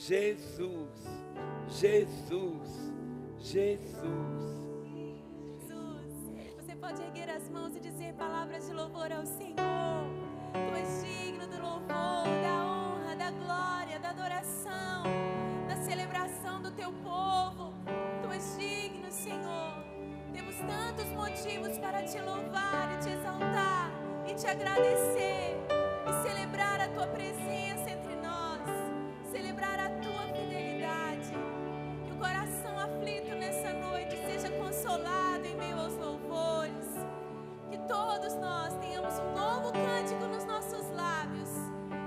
Jesus, Jesus, Jesus. Você pode erguer as mãos e dizer palavras de louvor ao Senhor. Tu és digno do louvor, da honra, da glória, da adoração, da celebração do teu povo. Tu és digno, Senhor. Temos tantos motivos para te louvar e te exaltar e te agradecer e celebrar a tua presença entre nós, celebrar a tua fidelidade. Que o coração aflito nessa noite seja consolado em meio aos louvores. Que todos nós tenhamos um novo cântico nos nossos lábios,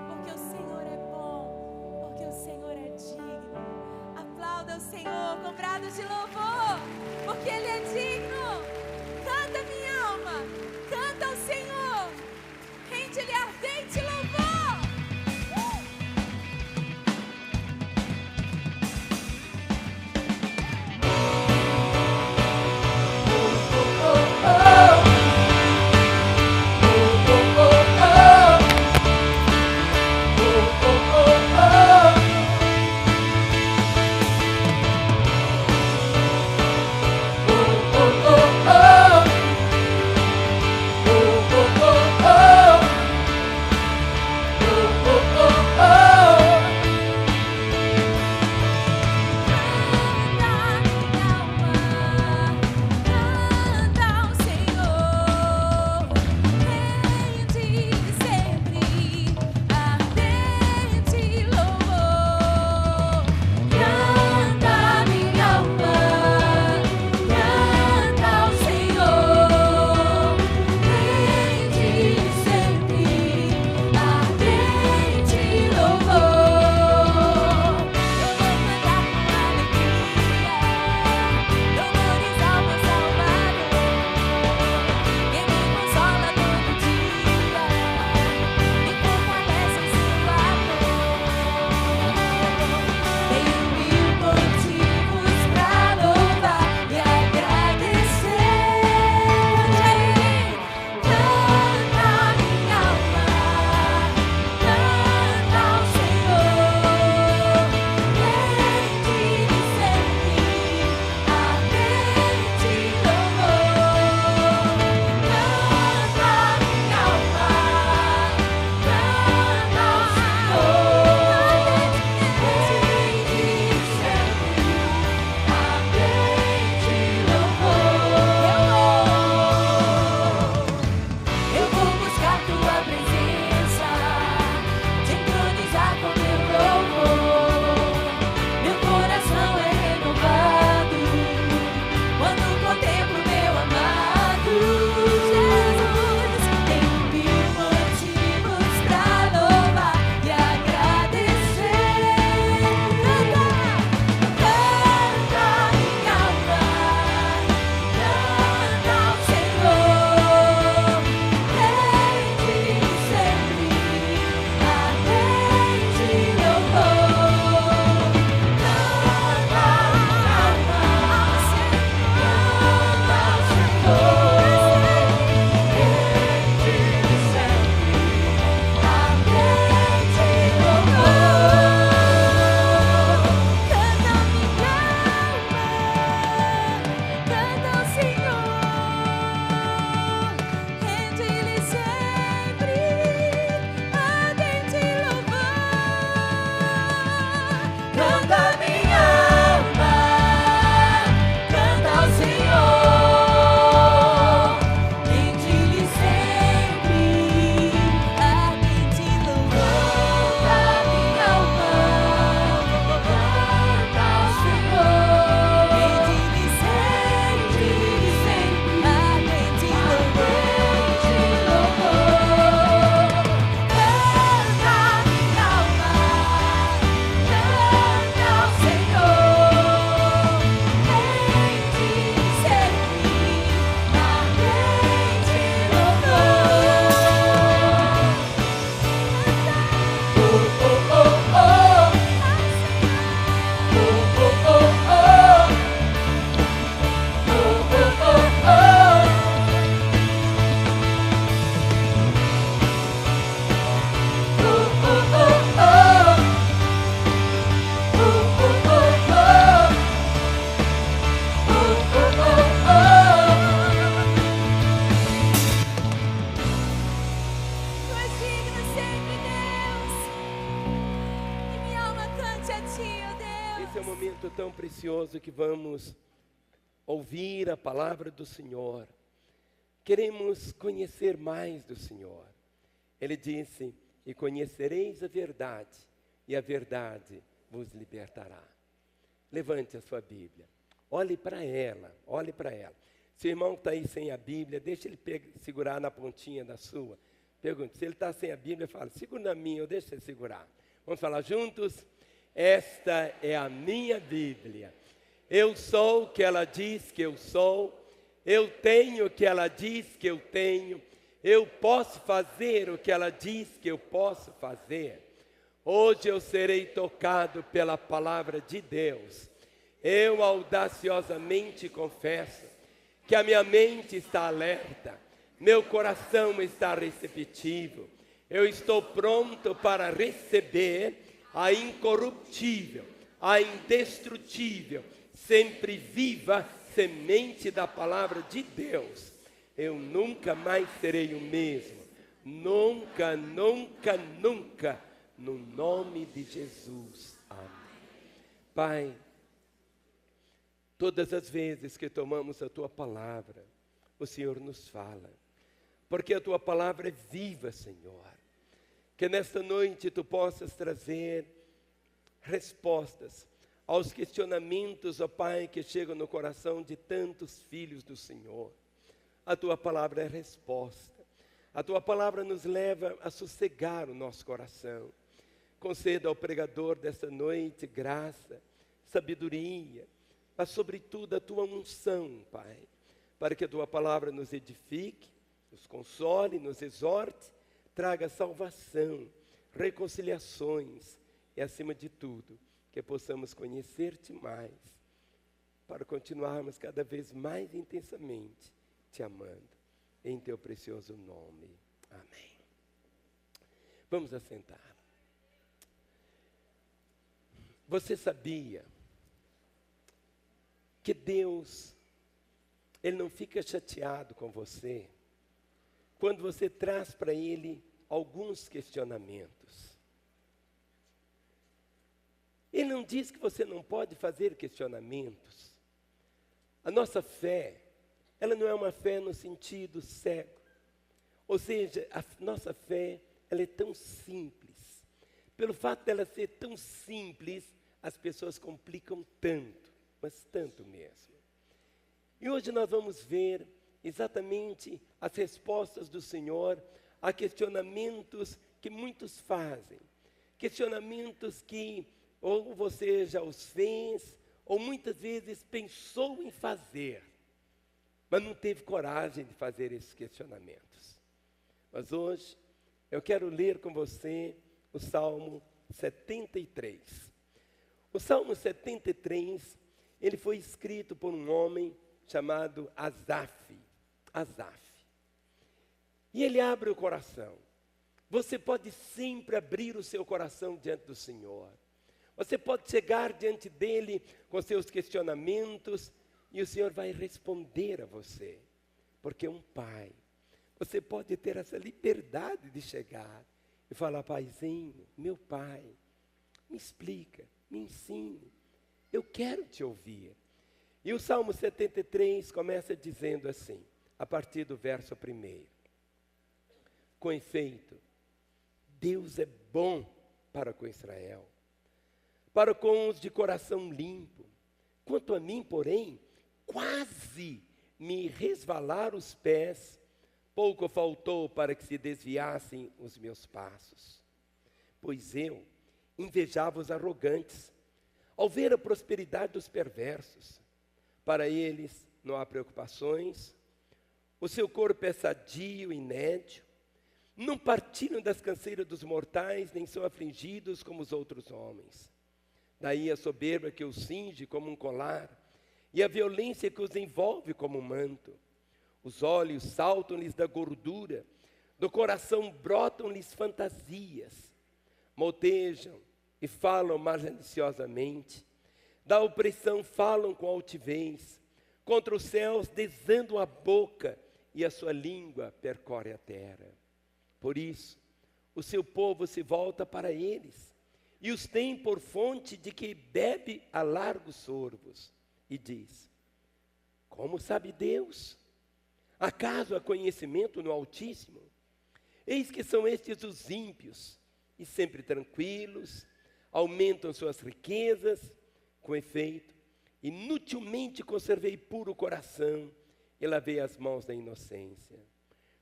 porque o Senhor é bom, porque o Senhor é digno. Aplauda o Senhor com brados de louvor, porque Ele é digno. Canta, minha alma, canta ao Senhor, rende-lhe ardente louvor. momento tão precioso que vamos ouvir a palavra do Senhor, queremos conhecer mais do Senhor. Ele disse: e conhecereis a verdade, e a verdade vos libertará. Levante a sua Bíblia, olhe para ela, olhe para ela. Se o irmão está aí sem a Bíblia, deixa ele segurar na pontinha da sua. Pergunte, se ele está sem a Bíblia, fala: segura na minha, eu deixo ele segurar. Vamos falar juntos? Esta é a minha Bíblia. Eu sou o que ela diz que eu sou. Eu tenho o que ela diz que eu tenho. Eu posso fazer o que ela diz que eu posso fazer. Hoje eu serei tocado pela palavra de Deus. Eu audaciosamente confesso que a minha mente está alerta, meu coração está receptivo. Eu estou pronto para receber a incorruptível, a indestrutível, sempre viva semente da palavra de Deus. Eu nunca mais serei o mesmo. Nunca, nunca, nunca. No nome de Jesus. Amém. Pai, todas as vezes que tomamos a Tua palavra, o Senhor nos fala. Porque a Tua palavra é viva, Senhor. Que nesta noite Tu possas trazer respostas aos questionamentos, ó Pai, que chegam no coração de tantos filhos do Senhor. A Tua palavra é resposta. A Tua palavra nos leva a sossegar o nosso coração. Conceda ao pregador desta noite graça, sabedoria, mas sobretudo a Tua unção, Pai, para que a Tua palavra nos edifique, nos console, nos exorte, traga salvação, reconciliações e, acima de tudo, que possamos conhecer-Te mais, para continuarmos cada vez mais intensamente Te amando, em Teu precioso nome. Amém. Vamos assentar. Você sabia que Deus, Ele não fica chateado com você quando você traz para Ele alguns questionamentos? Ele não diz que você não pode fazer questionamentos. A nossa fé, ela não é uma fé no sentido cego. Ou seja, a nossa fé, ela é tão simples. Pelo fato dela ser tão simples, as pessoas complicam tanto, mas tanto mesmo. E hoje nós vamos ver exatamente as respostas do Senhor a questionamentos que muitos fazem. Questionamentos que ou você já os fez, ou muitas vezes pensou em fazer, mas não teve coragem de fazer esses questionamentos. Mas hoje eu quero ler com você o Salmo 73. O Salmo 73, ele foi escrito por um homem chamado Asaf. E ele abre o coração. Você pode sempre abrir o seu coração diante do Senhor. Você pode chegar diante dele com seus questionamentos e o Senhor vai responder a você. Porque é um pai. Você pode ter essa liberdade de chegar e falar: paizinho, meu pai, me explica, me ensine. Eu quero te ouvir. E o Salmo 73 começa dizendo assim, a partir do verso 1. Com efeito, Deus é bom para com Israel, para com os de coração limpo. Quanto a mim, porém, quase me resvalaram os pés, pouco faltou para que se desviassem os meus passos. Pois eu invejava os arrogantes, ao ver a prosperidade dos perversos. Para eles não há preocupações, o seu corpo é sadio e nédio, não partilham das canseiras dos mortais, nem são afligidos como os outros homens. Daí a soberba que os cinge como um colar, e a violência que os envolve como um manto. Os olhos saltam-lhes da gordura, do coração brotam-lhes fantasias. Motejam e falam maliciosamente, da opressão falam com altivez, contra os céus desandam a boca, e a sua língua percorre a terra. Por isso, o seu povo se volta para eles, e os tem por fonte de que bebe a largos sorvos. E diz: como sabe Deus? Acaso há conhecimento no Altíssimo? Eis que são estes os ímpios, e sempre tranquilos, aumentam suas riquezas. Com efeito, inutilmente conservei puro o coração e lavei as mãos da inocência.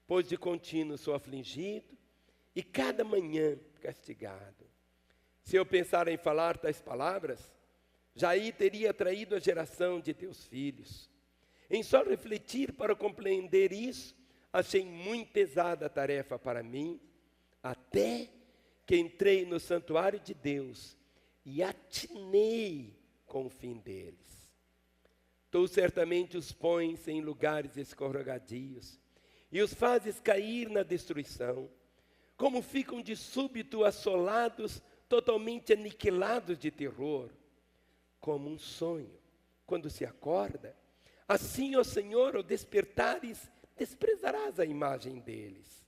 Pois de contínuo sou afligido e cada manhã castigado. Se eu pensar em falar tais palavras, já aí teria traído a geração de teus filhos. Em só refletir para compreender isso, achei muito pesada a tarefa para mim, até que entrei no santuário de Deus e atinei com o fim deles. Tu certamente os pões em lugares escorregadios e os fazes cair na destruição, como ficam de súbito assolados, totalmente aniquilados de terror, como um sonho, quando se acorda. Assim, ó Senhor, ao despertares, desprezarás a imagem deles.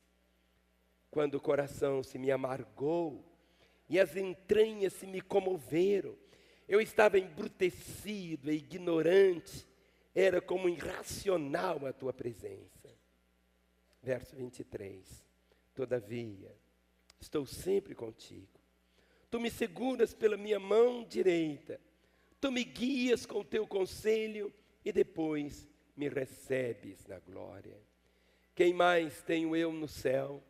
Quando o coração se me amargou e as entranhas se me comoveram, eu estava embrutecido e ignorante, era como irracional a tua presença. Verso 23. Todavia, estou sempre contigo. Tu me seguras pela minha mão direita. Tu me guias com o teu conselho e depois me recebes na glória. Quem mais tenho eu no céu?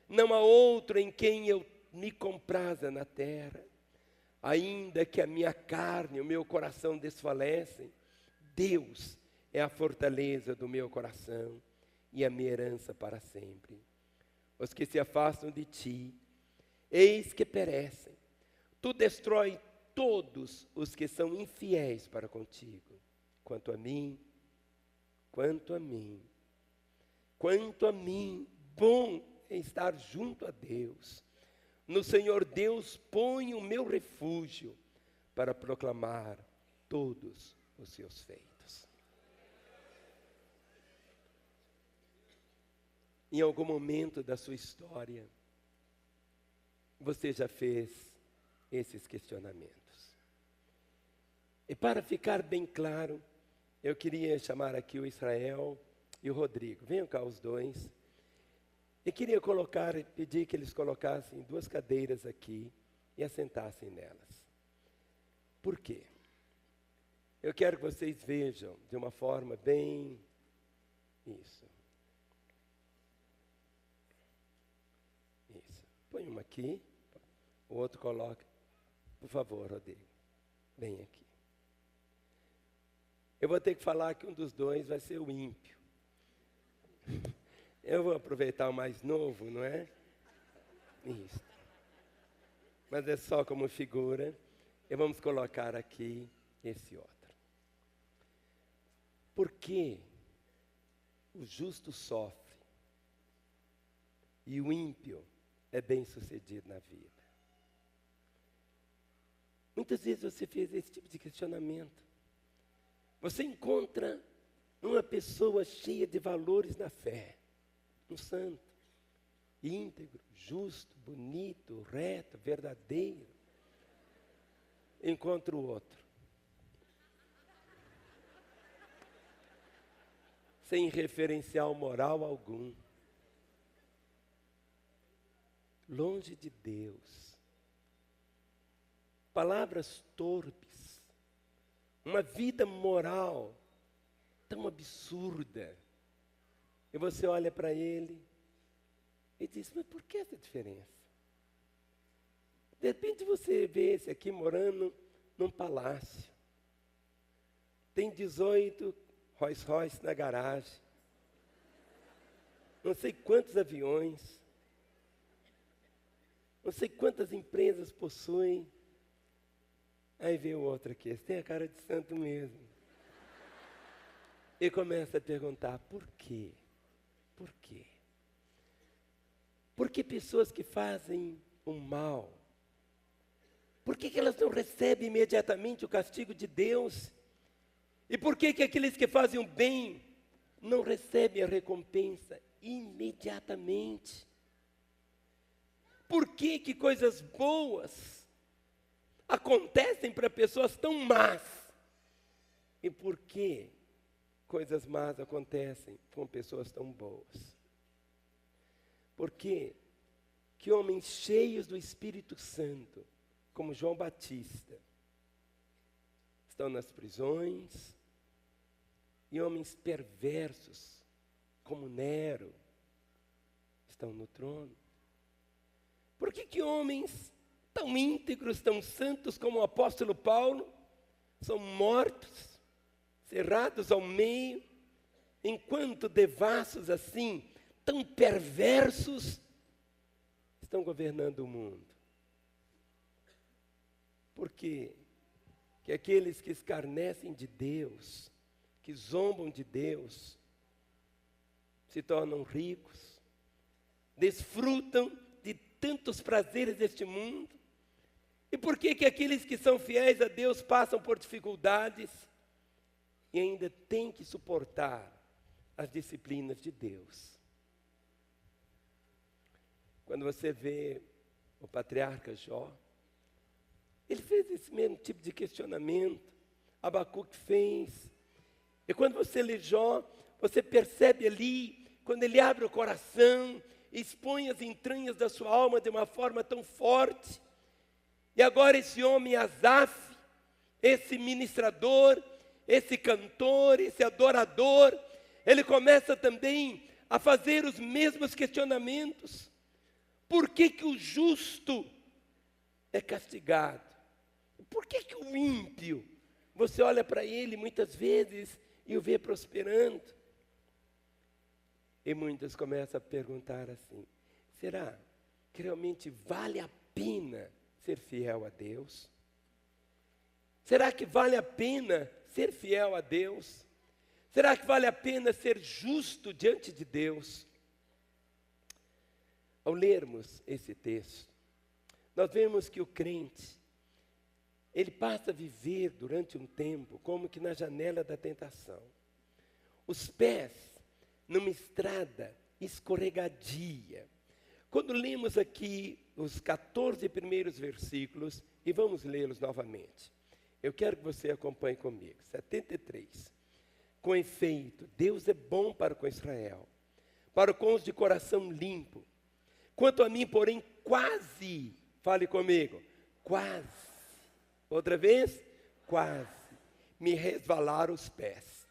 Não há outro em quem eu me compraza na terra. Ainda que a minha carne e o meu coração desfalecem, Deus é a fortaleza do meu coração e a minha herança para sempre. Os que se afastam de ti, eis que perecem. Tu destrói todos os que são infiéis para contigo. Quanto a mim, bom é estar junto a Deus. No Senhor Deus ponho o meu refúgio para proclamar todos os seus feitos. Em algum momento da sua história, você já fez esses questionamentos. E para ficar bem claro, eu queria chamar aqui o Israel e o Rodrigo. Venham cá os dois. E queria pedir que eles colocassem 2 cadeiras aqui e assentassem nelas. Por quê? Eu quero que vocês vejam de uma forma bem... Isso. Põe uma aqui, o outro coloca. Por favor, Rodrigo, vem aqui. Eu vou ter que falar que um dos dois vai ser o ímpio. Eu vou aproveitar o mais novo, não é? Isso. Mas é só como figura. E vamos colocar aqui esse outro. Por que o justo sofre e o ímpio é bem-sucedido na vida? Muitas vezes você fez esse tipo de questionamento. Você encontra uma pessoa cheia de valores na fé, um santo, íntegro, justo, bonito, reto, verdadeiro. Encontra o outro, sem referencial moral algum, longe de Deus, palavras torpes, uma vida moral tão absurda. E você olha para ele e diz: mas por que essa diferença? De repente você vê esse aqui morando num palácio. Tem 18 Rolls Royce na garagem. Não sei quantos aviões. Não sei quantas empresas possuem. Aí vem o outro aqui, esse tem a cara de santo mesmo. E começa a perguntar, por quê? Por quê? Por que pessoas que fazem o mal, por que elas não recebem imediatamente o castigo de Deus? E por que aqueles que fazem o bem não recebem a recompensa imediatamente? Por que coisas boas acontecem para pessoas tão más? E por que coisas más acontecem com pessoas tão boas? Por que homens cheios do Espírito Santo, como João Batista, estão nas prisões, e homens perversos, como Nero, estão no trono? Por que homens tão íntegros, tão santos como o apóstolo Paulo, são mortos, cerrados ao meio, enquanto devassos assim, tão perversos, estão governando o mundo? Por quê? Que aqueles que escarnecem de Deus, que zombam de Deus, se tornam ricos, desfrutam de tantos prazeres deste mundo? E por que aqueles que são fiéis a Deus passam por dificuldades e ainda têm que suportar as disciplinas de Deus? Quando você vê o patriarca Jó, ele fez esse mesmo tipo de questionamento, Abacuque fez. E quando você lê Jó, você percebe ali, quando ele abre o coração, expõe as entranhas da sua alma de uma forma tão forte. E agora esse homem Asaf, esse ministrador, esse cantor, esse adorador, ele começa também a fazer os mesmos questionamentos. Por que o justo é castigado? Por que o ímpio, você olha para ele muitas vezes e o vê prosperando? E muitos começam a perguntar assim: será que realmente vale a pena ser fiel a Deus? Será que vale a pena ser fiel a Deus? Será que vale a pena ser justo diante de Deus? Ao lermos esse texto, nós vemos que o crente, ele passa a viver durante um tempo como que na janela da tentação. Os pés numa estrada escorregadia. Quando lemos aqui os 14 primeiros versículos, e vamos lê-los novamente. Eu quero que você acompanhe comigo. 73. Com efeito, Deus é bom para com Israel, para com os de coração limpo. Quanto a mim, porém, quase, fale comigo, quase, outra vez, quase, me resvalaram os pés,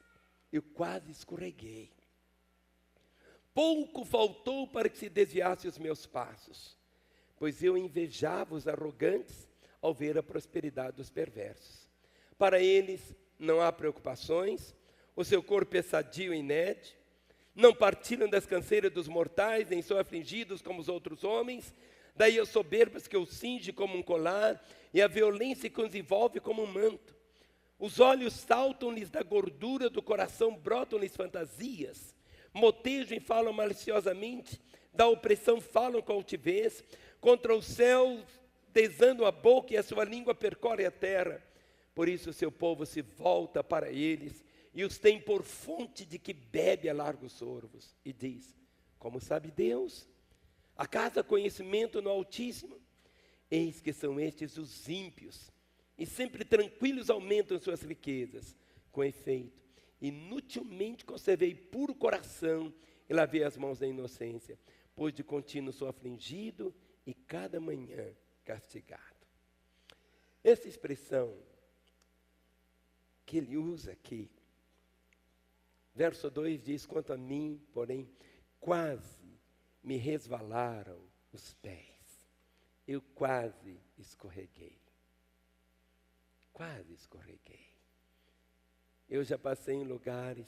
eu quase escorreguei. Pouco faltou para que se desviassem os meus passos, pois eu invejava os arrogantes ao ver a prosperidade dos perversos. Para eles não há preocupações, o seu corpo é sadio e inédito, não partilham das canseiras dos mortais, nem são afligidos como os outros homens. Daí as soberbas que os cinge como um colar, e a violência que os envolve como um manto. Os olhos saltam-lhes da gordura, do coração brotam-lhes fantasias. Motejam e falam maliciosamente, da opressão falam com altivez, contra os céus desandam a boca e a sua língua percorre a terra. Por isso o seu povo se volta para eles, e os tem por fonte de que bebe a largos sorvos. E diz: como sabe Deus? Acaso há conhecimento no Altíssimo? Eis que são estes os ímpios, e sempre tranquilos aumentam suas riquezas. Com efeito, inutilmente conservei puro coração e lavei as mãos da inocência, pois de contínuo sou afligido e cada manhã castigado. Essa expressão que ele usa aqui, verso 2 diz: quanto a mim, porém, quase me resvalaram os pés, eu quase escorreguei. Quase escorreguei. Eu já passei em lugares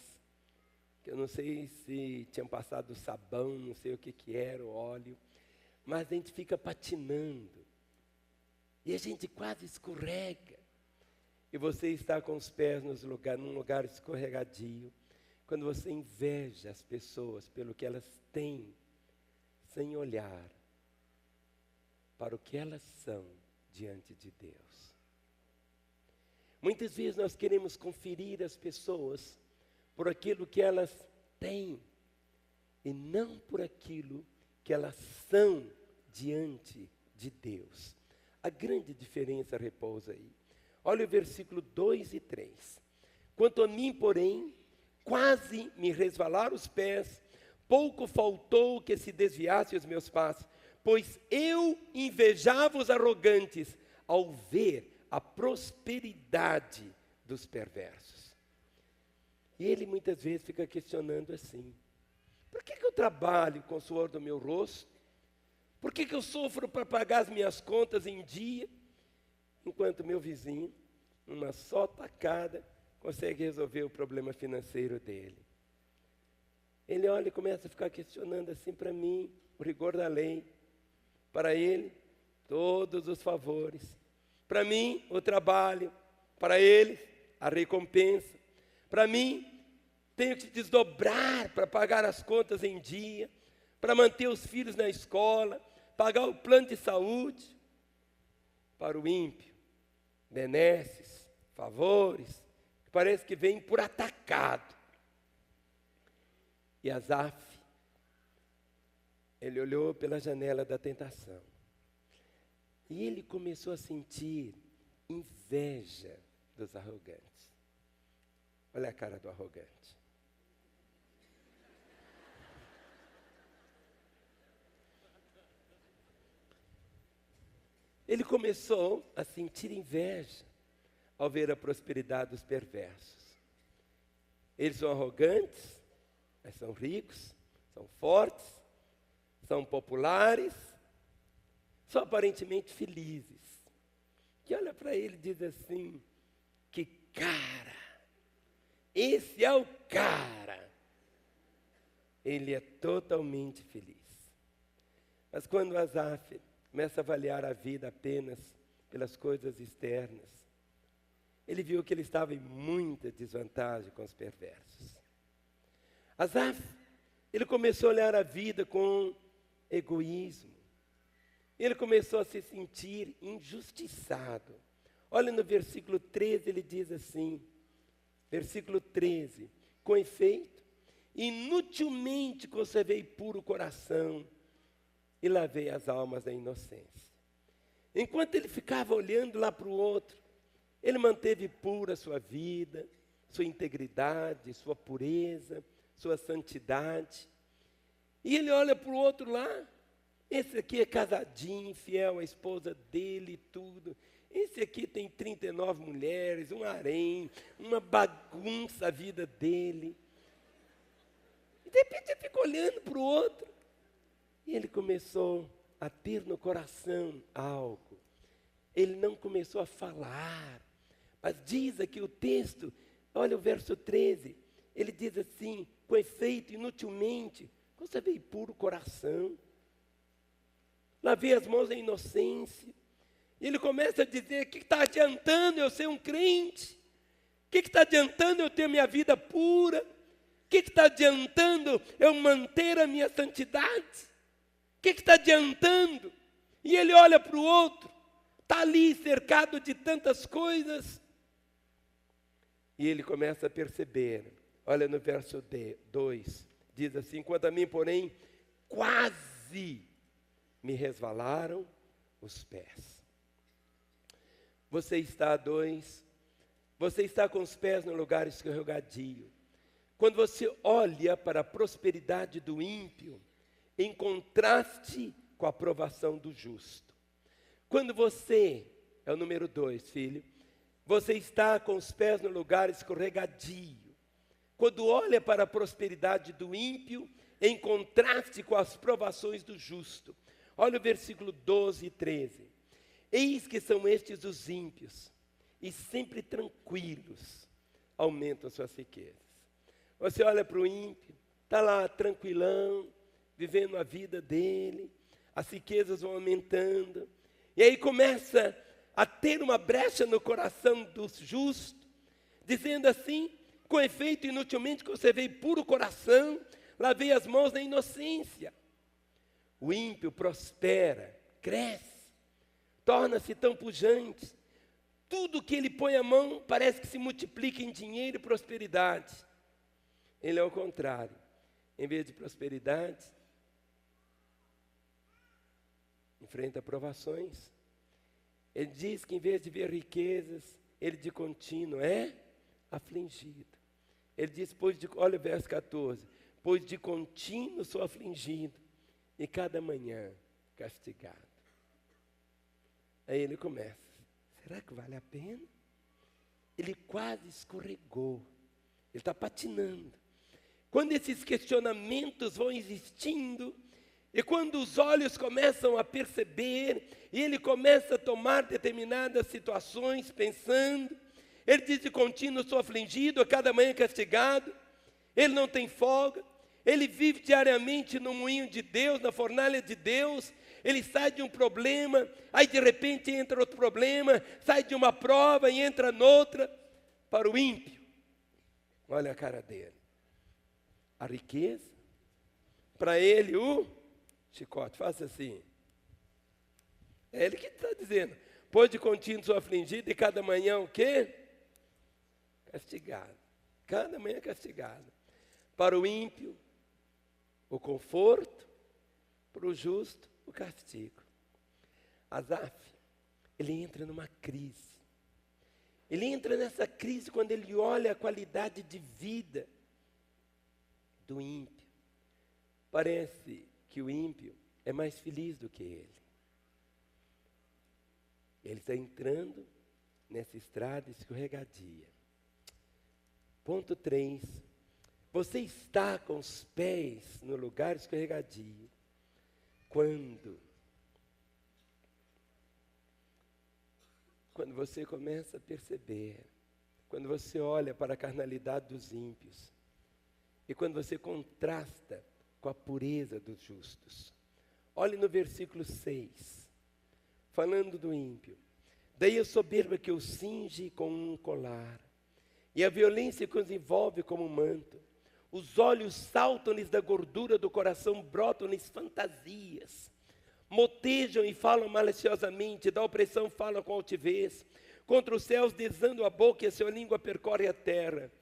que eu não sei se tinham passado sabão, não sei o que era, o óleo, mas a gente fica patinando e a gente quase escorrega. E você está com os pés num lugar escorregadio, quando você inveja as pessoas pelo que elas têm, sem olhar para o que elas são diante de Deus. Muitas vezes nós queremos conferir as pessoas por aquilo que elas têm e não por aquilo que elas são diante de Deus. A grande diferença repousa aí. Olha o versículo 2 e 3. Quanto a mim, porém, quase me resvalaram os pés, pouco faltou que se desviasse os meus passos, pois eu invejava os arrogantes ao ver a prosperidade dos perversos. E ele muitas vezes fica questionando assim: por que eu trabalho com o suor do meu rosto? Por que eu sofro para pagar as minhas contas em dia, enquanto meu vizinho, numa só tacada, consegue resolver o problema financeiro dele? Ele olha e começa a ficar questionando assim: para mim, o rigor da lei, para ele, todos os favores, para mim, o trabalho, para ele, a recompensa, para mim, tenho que desdobrar para pagar as contas em dia, para manter os filhos na escola, pagar o plano de saúde. Para o ímpio, benesses, favores, que parece que vem por atacado. E Asaf, ele olhou pela janela da tentação. E ele começou a sentir inveja dos arrogantes. Olha a cara do arrogante. Ele começou a sentir inveja ao ver a prosperidade dos perversos. Eles são arrogantes, mas são ricos, são fortes, são populares, são aparentemente felizes. Que olha para ele e diz assim: que cara, esse é o cara. Ele é totalmente feliz. Mas quando Asaf começa a avaliar a vida apenas pelas coisas externas, ele viu que ele estava em muita desvantagem com os perversos. Asaf, ele começou a olhar a vida com egoísmo. Ele começou a se sentir injustiçado. Olha no versículo 13, ele diz assim, versículo 13: com efeito, inutilmente conservei puro o coração e lavei as almas da inocência. Enquanto ele ficava olhando lá para o outro, ele manteve pura a sua vida, sua integridade, sua pureza, sua santidade. E ele olha para o outro lá, esse aqui é casadinho, fiel à esposa dele e tudo. Esse aqui tem 39 mulheres, um harém, uma bagunça a vida dele. E de repente ele fica olhando para o outro. E ele começou a ter no coração algo. Ele não começou a falar. Mas diz aqui o texto, olha o verso 13. Ele diz assim: com efeito, inutilmente, conservei puro o coração. Lavei as mãos da inocência. E ele começa a dizer: o que está adiantando eu ser um crente? O que está adiantando eu ter minha vida pura? O que está adiantando eu manter a minha santidade? O que está adiantando? E ele olha para o outro, está ali cercado de tantas coisas. E ele começa a perceber, olha no verso 2, diz assim: quanto a mim, porém, quase me resvalaram os pés. Você está com os pés no lugar escorregadio. Quando você olha para a prosperidade do ímpio, em contraste com a aprovação do justo. Quando você, é o número 2, filho, você está com os pés no lugar escorregadio. Quando olha para a prosperidade do ímpio, em contraste com as provações do justo. Olha o versículo 12 e 13. Eis que são estes os ímpios, e sempre tranquilos aumentam suas riquezas. Você olha para o ímpio, está lá tranquilão, vivendo a vida dele, as riquezas vão aumentando, e aí começa a ter uma brecha no coração do justo, dizendo assim: com efeito, inutilmente conservei puro coração, lavei as mãos na inocência. O ímpio prospera, cresce, torna-se tão pujante, tudo que ele põe a mão parece que se multiplica em dinheiro e prosperidade. Ele é o contrário, em vez de prosperidade, enfrenta provações, Ele diz que em vez de ver riquezas, ele de contínuo é afligido. Ele diz, olha o verso 14, pois de contínuo sou afligido, e cada manhã castigado. Aí ele começa, será que vale a pena? Ele quase escorregou, ele está patinando. Quando esses questionamentos vão existindo, e quando os olhos começam a perceber, e ele começa a tomar determinadas situações, pensando, ele diz de contínuo, sou afligido, a cada manhã castigado, ele não tem folga, ele vive diariamente no moinho de Deus, na fornalha de Deus, ele sai de um problema, aí de repente entra outro problema, sai de uma prova e entra noutra. Para o ímpio, olha a cara dele, a riqueza, para ele o chicote, faça assim. É ele que está dizendo, pois de contínuo sou afligido e cada manhã o quê? Castigado, cada manhã castigado. Para o ímpio, o conforto, para o justo, o castigo. Asaf, ele entra numa crise. Ele entra nessa crise quando ele olha a qualidade de vida do ímpio. Parece que o ímpio é mais feliz do que ele. Ele está entrando nessa estrada escorregadia. Ponto 3. Você está com os pés no lugar escorregadio quando você começa a perceber, quando você olha para a carnalidade dos ímpios e quando você contrasta com a pureza dos justos. Olhe no versículo 6, falando do ímpio. Daí a soberba que o cinge com um colar, e a violência que os envolve como um manto. Os olhos saltam-lhes da gordura do coração, brotam-lhes fantasias. Motejam e falam maliciosamente, da opressão falam com altivez. Contra os céus desandam a boca e a sua língua percorre a terra.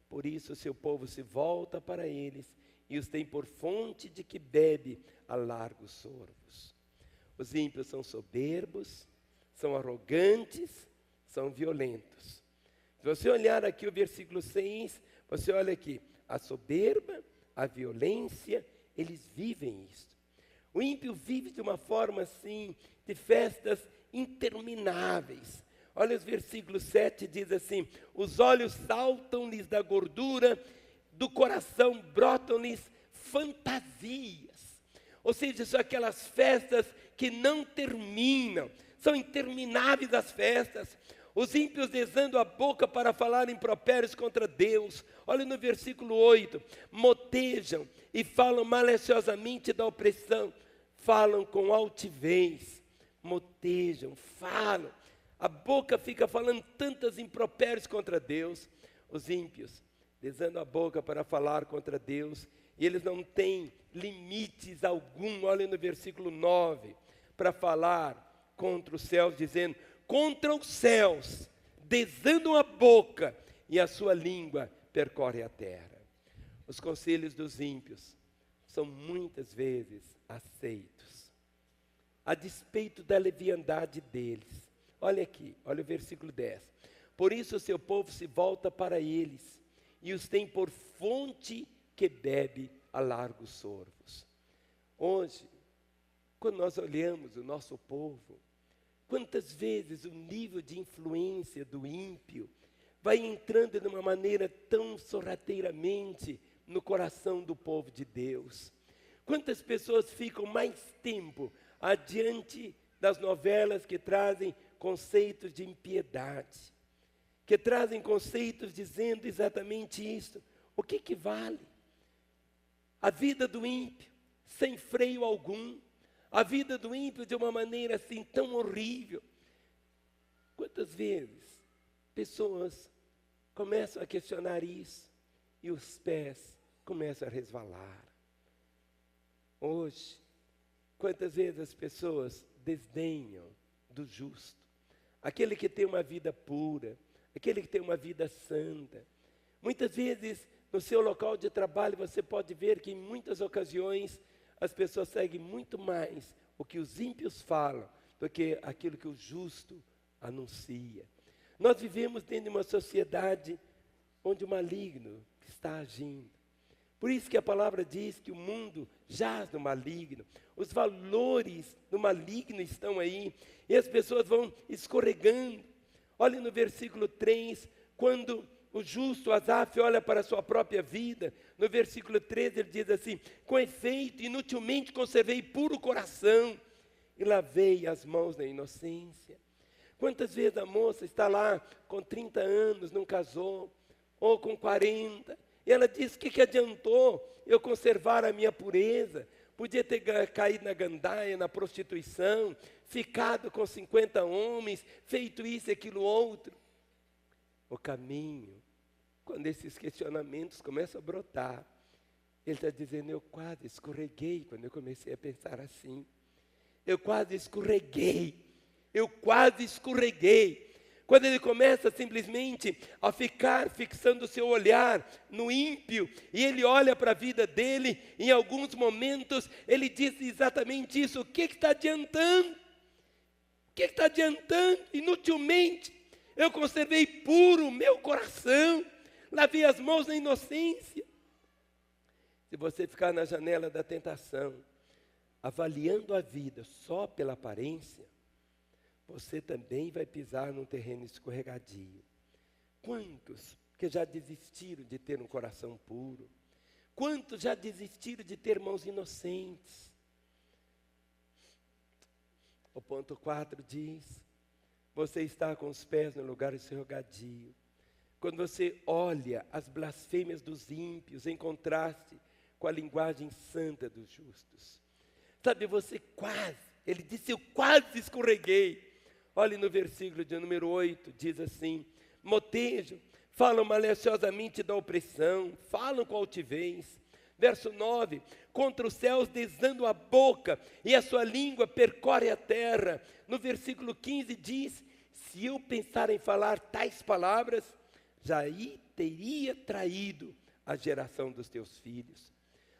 Por isso o seu povo se volta para eles e os tem por fonte de que bebe a largos sorvos. Os ímpios são soberbos, são arrogantes, são violentos. Se você olhar aqui o versículo 6, você olha aqui, a soberba, a violência, eles vivem isso. O ímpio vive de uma forma assim, de festas intermináveis. Olha os versículos 7, diz assim, os olhos saltam-lhes da gordura, do coração brotam-lhes fantasias. Ou seja, são aquelas festas que não terminam, são intermináveis as festas. Os ímpios desandam a boca para falar impropérios contra Deus. Olha no versículo 8, motejam e falam maliciosamente da opressão, falam com altivez, motejam, falam. A boca fica falando tantas impropérios contra Deus. Os ímpios desandam a boca para falar contra Deus, e eles não têm limites algum. Olha no versículo 9, para falar contra os céus, dizendo, contra os céus desandam a boca, e a sua língua percorre a terra. Os conselhos dos ímpios são muitas vezes aceitos, a despeito da leviandade deles. Olha aqui, olha o versículo 10. Por isso o seu povo se volta para eles, e os tem por fonte que bebe a largos sorvos. Hoje, quando nós olhamos o nosso povo, quantas vezes o nível de influência do ímpio vai entrando de uma maneira tão sorrateiramente no coração do povo de Deus. Quantas pessoas ficam mais tempo adiante das novelas que trazem conceitos de impiedade, que trazem conceitos dizendo exatamente isso. O que vale? A vida do ímpio, sem freio algum, a vida do ímpio de uma maneira assim tão horrível. Quantas vezes pessoas começam a questionar isso e os pés começam a resvalar. Hoje, quantas vezes as pessoas desdenham do justo, aquele que tem uma vida pura, aquele que tem uma vida santa. Muitas vezes, no seu local de trabalho, você pode ver que em muitas ocasiões as pessoas seguem muito mais o que os ímpios falam do que aquilo que o justo anuncia. Nós vivemos dentro de uma sociedade onde o maligno está agindo. Por isso que a palavra diz que o mundo jaz no maligno. Os valores do maligno estão aí. E as pessoas vão escorregando. Olha no versículo 3, quando o justo Asaf olha para a sua própria vida. No versículo 13 ele diz assim: com efeito, inutilmente conservei puro coração e lavei as mãos na inocência. Quantas vezes a moça está lá com 30 anos, não casou, ou com 40, e ela diz: o que adiantou eu conservar a minha pureza? Podia ter caído na gandaia, na prostituição, ficado com 50 homens, feito isso e aquilo outro. O caminho, quando esses questionamentos começam a brotar, ele está dizendo: eu quase escorreguei quando eu comecei a pensar assim. Eu quase escorreguei. Quando ele começa simplesmente a ficar fixando o seu olhar no ímpio, e ele olha para a vida dele, em alguns momentos ele diz exatamente isso: o que está adiantando? O que está adiantando? Inutilmente eu conservei puro o meu coração, lavei as mãos na inocência. Se você ficar na janela da tentação, avaliando a vida só pela aparência, você também vai pisar num terreno escorregadio. Quantos que já desistiram de ter um coração puro? Quantos já desistiram de ter mãos inocentes? O ponto 4 diz: você está com os pés no lugar escorregadio. Quando você olha as blasfêmias dos ímpios em contraste com a linguagem santa dos justos. Sabe, ele disse: eu quase escorreguei. Olhe no versículo de número 8, diz assim: motejam, falam maliciosamente da opressão, falam com altivez. Verso 9, contra os céus desandam a boca, e a sua língua percorre a terra. No versículo 15 diz: se eu pensar em falar tais palavras, já teria traído a geração dos teus filhos.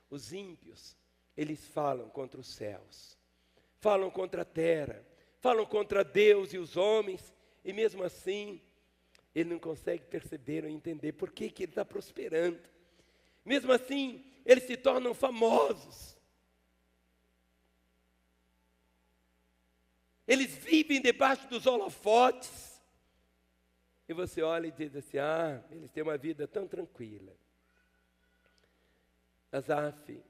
Os ímpios, eles falam contra os céus, falam contra a terra, falam contra Deus e os homens, e mesmo assim, ele não consegue perceber ou entender por que ele está prosperando. Mesmo assim, eles se tornam famosos. Eles vivem debaixo dos holofotes. E você olha e diz assim: eles têm uma vida tão tranquila. Asaf,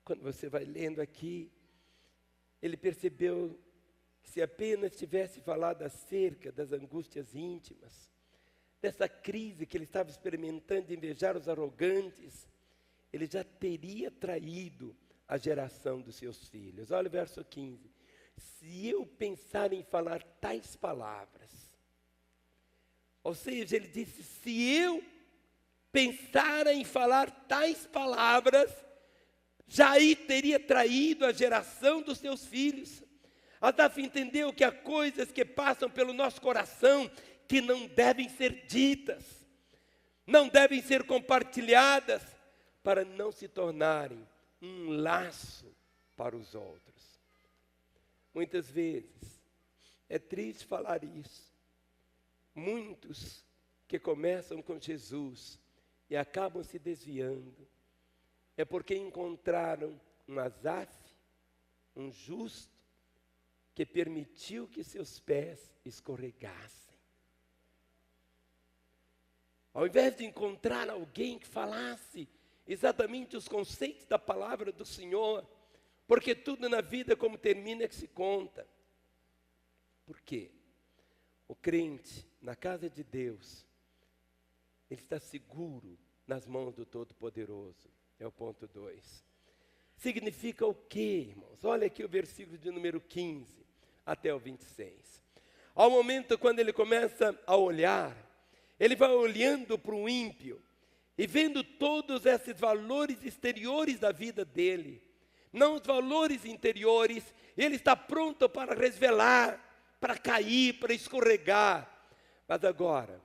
quando você vai lendo aqui, ele percebeu que se apenas tivesse falado acerca das angústias íntimas, dessa crise que ele estava experimentando de invejar os arrogantes, ele já teria traído a geração dos seus filhos. Olha o verso 15. Se eu pensar em falar tais palavras, ou seja, ele disse: se eu pensar em falar tais palavras, já teria traído a geração dos seus filhos. Asaf entendeu que há coisas que passam pelo nosso coração que não devem ser ditas, não devem ser compartilhadas, para não se tornarem um laço para os outros. Muitas vezes, é triste falar isso, muitos que começam com Jesus e acabam se desviando, é porque encontraram um Asaf, um justo, que permitiu que seus pés escorregassem. Ao invés de encontrar alguém que falasse exatamente os conceitos da palavra do Senhor, porque tudo na vida como termina é que se conta. Por quê? O crente, na casa de Deus, ele está seguro nas mãos do Todo-Poderoso. É o ponto 2. Significa o quê, irmãos? Olha aqui o versículo de número 15 até o 26. Ao momento quando ele começa a olhar, ele vai olhando para o ímpio e vendo todos esses valores exteriores da vida dele, não os valores interiores. Ele está pronto para resvalar, para cair, para escorregar. Mas agora,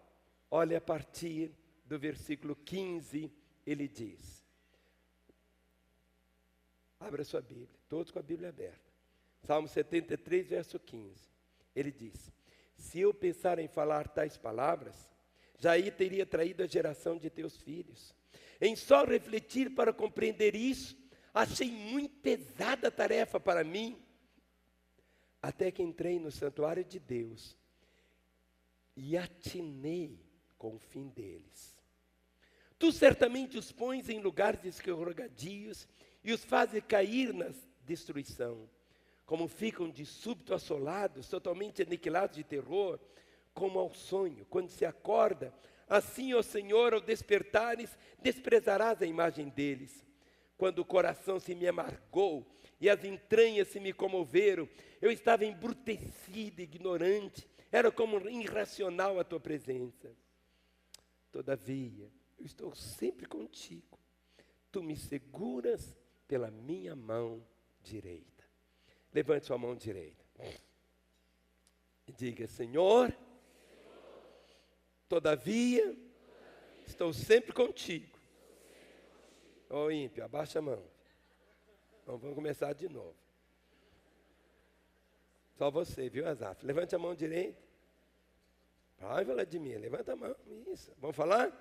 olha a partir do versículo 15, ele diz, abra sua Bíblia, todos com a Bíblia aberta. Salmo 73, verso 15. Ele diz: Se eu pensar em falar tais palavras, já aí teria traído a geração de teus filhos. Em só refletir para compreender isso, achei muito pesada a tarefa para mim, até que entrei no santuário de Deus e atinei com o fim deles. Tu certamente os pões em lugares escorregadios e os fazes cair na destruição. Como ficam de súbito assolados, totalmente aniquilados de terror, como ao sonho, quando se acorda, assim, ó Senhor, ao despertares, desprezarás a imagem deles. Quando o coração se me amargou e as entranhas se me comoveram, eu estava embrutecido, ignorante, era como irracional a tua presença. Todavia, eu estou sempre contigo, tu me seguras pela minha mão direita. Levante sua mão direita e diga: Senhor, todavia, estou sempre contigo. Ó ímpio, abaixa a mão. Então, vamos começar de novo. Só você, viu, Asaf? Levante a mão direita. Vai, Vladimir, levanta a mão. Isso. Vamos falar?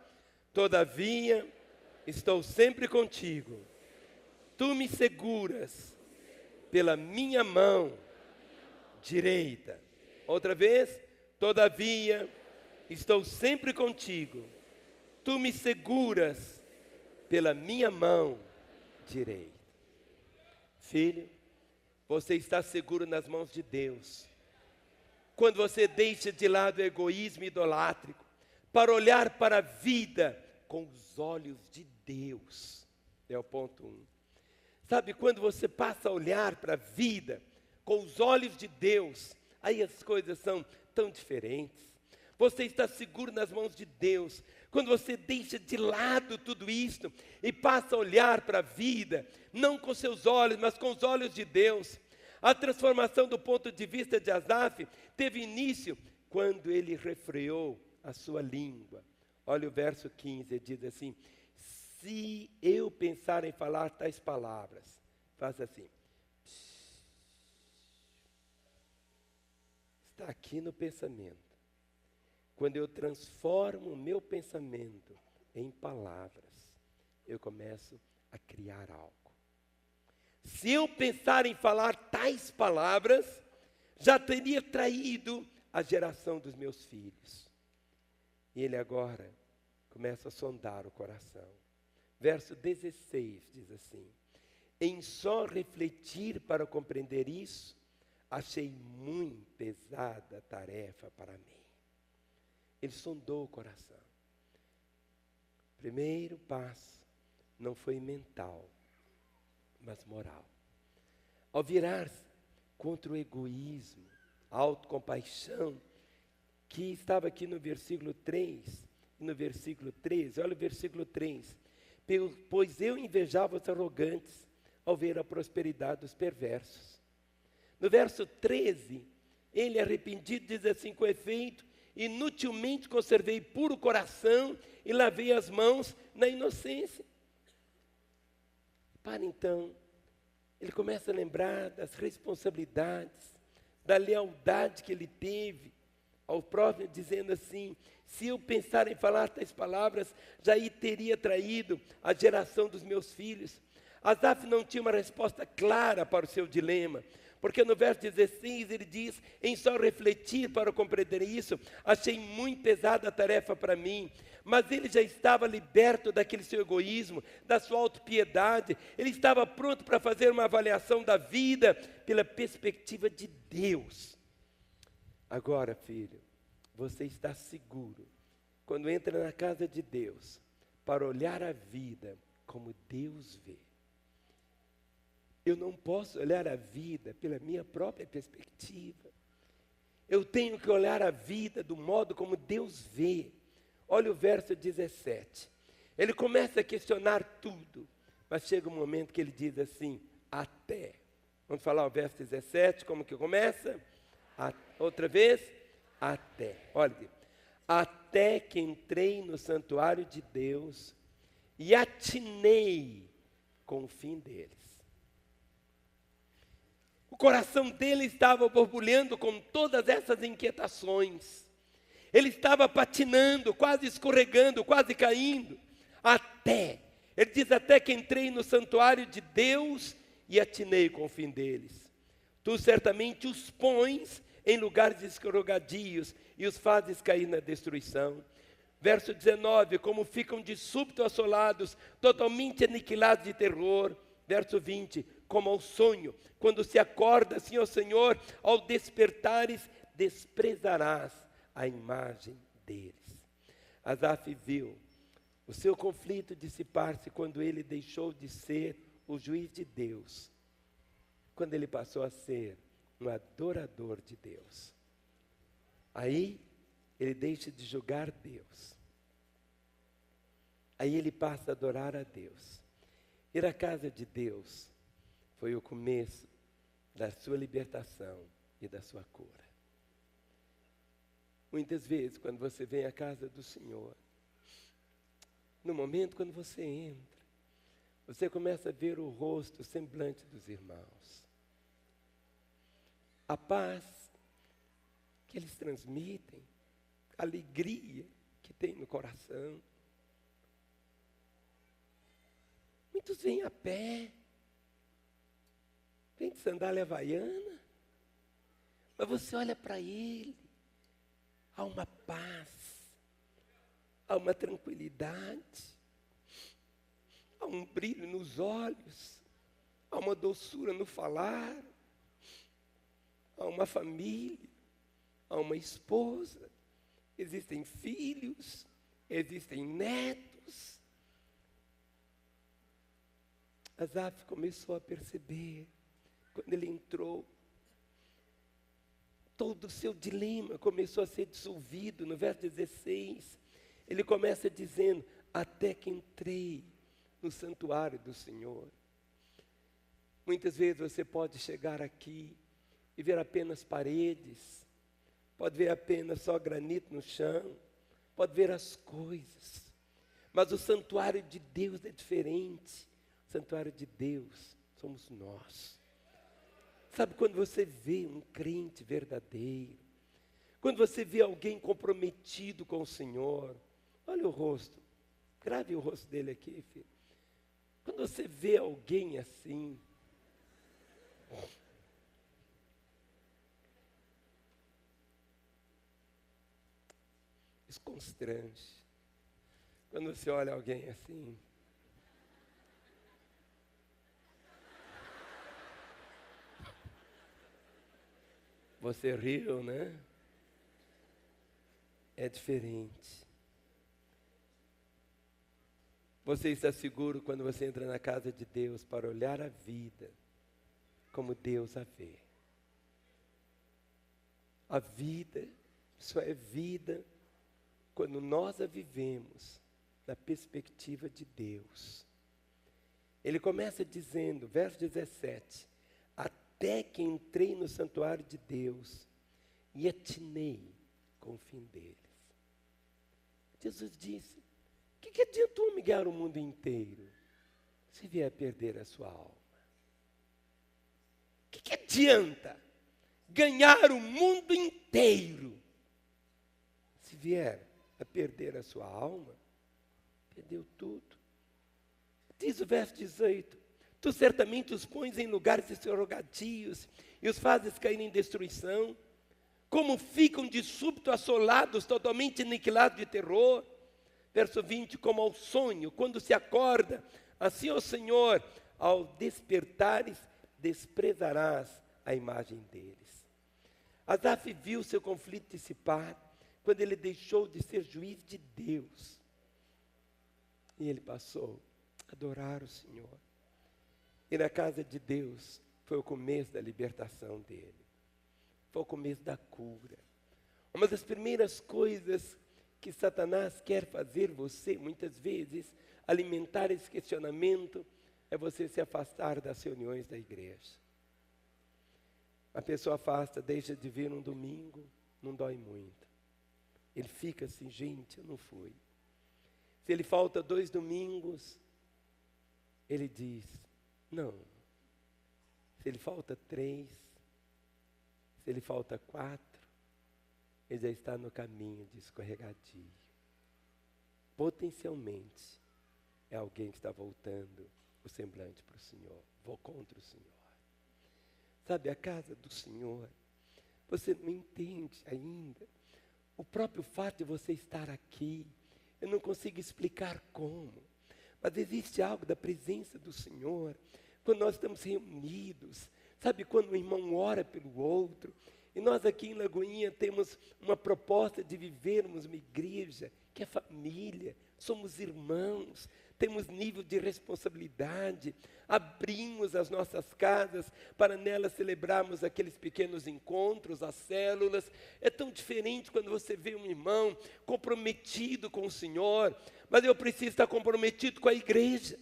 Todavia, estou sempre contigo. Tu me seguras pela minha mão direita. Outra vez. Todavia, estou sempre contigo. Tu me seguras pela minha mão direita. Filho, você está seguro nas mãos de Deus. Quando você deixa de lado o egoísmo idolátrico, para olhar para a vida com os olhos de Deus. É o ponto 1. Sabe, quando você passa a olhar para a vida com os olhos de Deus, aí as coisas são tão diferentes. Você está seguro nas mãos de Deus. Quando você deixa de lado tudo isso e passa a olhar para a vida, não com seus olhos, mas com os olhos de Deus. A transformação do ponto de vista de Asaf teve início quando ele refreou a sua língua. Olha o verso 15, diz assim: se eu pensar em falar tais palavras, faça assim. Está aqui no pensamento. Quando eu transformo o meu pensamento em palavras, eu começo a criar algo. Se eu pensar em falar tais palavras, já teria traído a geração dos meus filhos. E ele agora começa a sondar o coração. Verso 16 diz assim: em só refletir para compreender isso, achei muito pesada a tarefa para mim. Ele sondou o coração. Primeiro passo não foi mental, mas moral. Ao virar-se contra o egoísmo, a autocompaixão, que estava aqui no versículo 3 e no versículo 13, olha o versículo 3. Pois eu invejava os arrogantes ao ver a prosperidade dos perversos. No verso 13, ele arrependido diz assim: com efeito, inutilmente conservei puro o coração e lavei as mãos na inocência. Para então, ele começa a lembrar das responsabilidades, da lealdade que ele teve ao próprio, dizendo assim: se eu pensar em falar tais palavras, já teria traído a geração dos meus filhos. Asaf não tinha uma resposta clara para o seu dilema, porque no verso 16 ele diz: em só refletir para compreender isso, achei muito pesada a tarefa para mim. Mas ele já estava liberto daquele seu egoísmo, da sua autopiedade. Ele estava pronto para fazer uma avaliação da vida pela perspectiva de Deus. Agora, filho, você está seguro quando entra na casa de Deus para olhar a vida como Deus vê. Eu não posso olhar a vida pela minha própria perspectiva. Eu tenho que olhar a vida do modo como Deus vê. Olha o verso 17. Ele começa a questionar tudo, mas chega um momento que ele diz assim: até. Vamos falar o verso 17, como que começa? Outra vez? Até. Olha, até que entrei no santuário de Deus e atinei com o fim deles. O coração dele estava borbulhando com todas essas inquietações. Ele estava patinando, quase escorregando, quase caindo. Ele diz, até que entrei no santuário de Deus e atinei com o fim deles. Tu certamente os pões em lugares escorregadios e os fazes cair na destruição. Verso 19, como ficam de súbito assolados, totalmente aniquilados de terror. Verso 20, como ao sonho, quando se acorda, assim, ó Senhor, ao despertares, desprezarás a imagem deles. Asaf viu o seu conflito dissipar-se quando ele deixou de ser o juiz de Deus, quando ele passou a ser um adorador de Deus. Aí ele deixa de julgar Deus. Aí ele passa a adorar a Deus. Ir à casa de Deus foi o começo da sua libertação e da sua cura. Muitas vezes, quando você vem à casa do Senhor, no momento quando você entra, você começa a ver o rosto, o semblante dos irmãos. A paz que eles transmitem, a alegria que tem no coração. Muitos vêm a pé, vêm de sandália havaiana, mas você olha para ele, há uma paz, há uma tranquilidade, há um brilho nos olhos, há uma doçura no falar, há uma família, há uma esposa, existem filhos, existem netos. Asaf começou a perceber, quando ele entrou, todo o seu dilema começou a ser dissolvido. No verso 16, ele começa dizendo, até que entrei no santuário do Senhor. Muitas vezes você pode chegar aqui e ver apenas paredes, pode ver apenas só granito no chão, pode ver as coisas, mas o santuário de Deus é diferente. O santuário de Deus somos nós. Sabe quando você vê um crente verdadeiro, quando você vê alguém comprometido com o Senhor, olha o rosto, grave o rosto dele aqui, filho. Quando você vê alguém assim, isso constrange. Quando você olha alguém assim, você riu, né? É diferente. Você está seguro quando você entra na casa de Deus para olhar a vida como Deus a vê. A vida só é vida quando nós a vivemos na perspectiva de Deus. Ele começa dizendo, verso 17, até que entrei no santuário de Deus e atinei com o fim deles. Jesus disse, o que adianta o homem ganhar o mundo inteiro se vier a perder a sua alma? O que adianta ganhar o mundo inteiro se vier a perder a sua alma? Perdeu tudo. Diz o verso 18, tu certamente os pões em lugares escorregadios e os fazes cair em destruição, como ficam de súbito assolados, totalmente aniquilados de terror. Verso 20, como ao sonho, quando se acorda, assim, ó Senhor, ao despertares, desprezarás a imagem deles. Asaf viu seu conflito dissipar, quando ele deixou de ser juiz de Deus. E ele passou a adorar o Senhor. E na casa de Deus foi o começo da libertação dele. Foi o começo da cura. Uma das primeiras coisas que Satanás quer fazer você, muitas vezes, alimentar esse questionamento, é você se afastar das reuniões da igreja. A pessoa afasta, deixa de vir um domingo, não dói muito. Ele fica assim, gente, eu não fui. Se ele falta 2 domingos, ele diz, não, Se ele falta 3, se ele falta 4, ele já está no caminho de escorregadio. Potencialmente, é alguém que está voltando o semblante para o Senhor. Vou contra o Senhor. Sabe, a casa do Senhor, você não entende ainda. O próprio fato de você estar aqui, eu não consigo explicar como. Mas existe algo da presença do Senhor, quando nós estamos reunidos. Sabe, quando um irmão ora pelo outro. E nós aqui em Lagoinha temos uma proposta de vivermos uma igreja que é família, somos irmãos, temos nível de responsabilidade, abrimos as nossas casas para nelas celebrarmos aqueles pequenos encontros, as células. É tão diferente quando você vê um irmão comprometido com o Senhor, mas eu preciso estar comprometido com a igreja.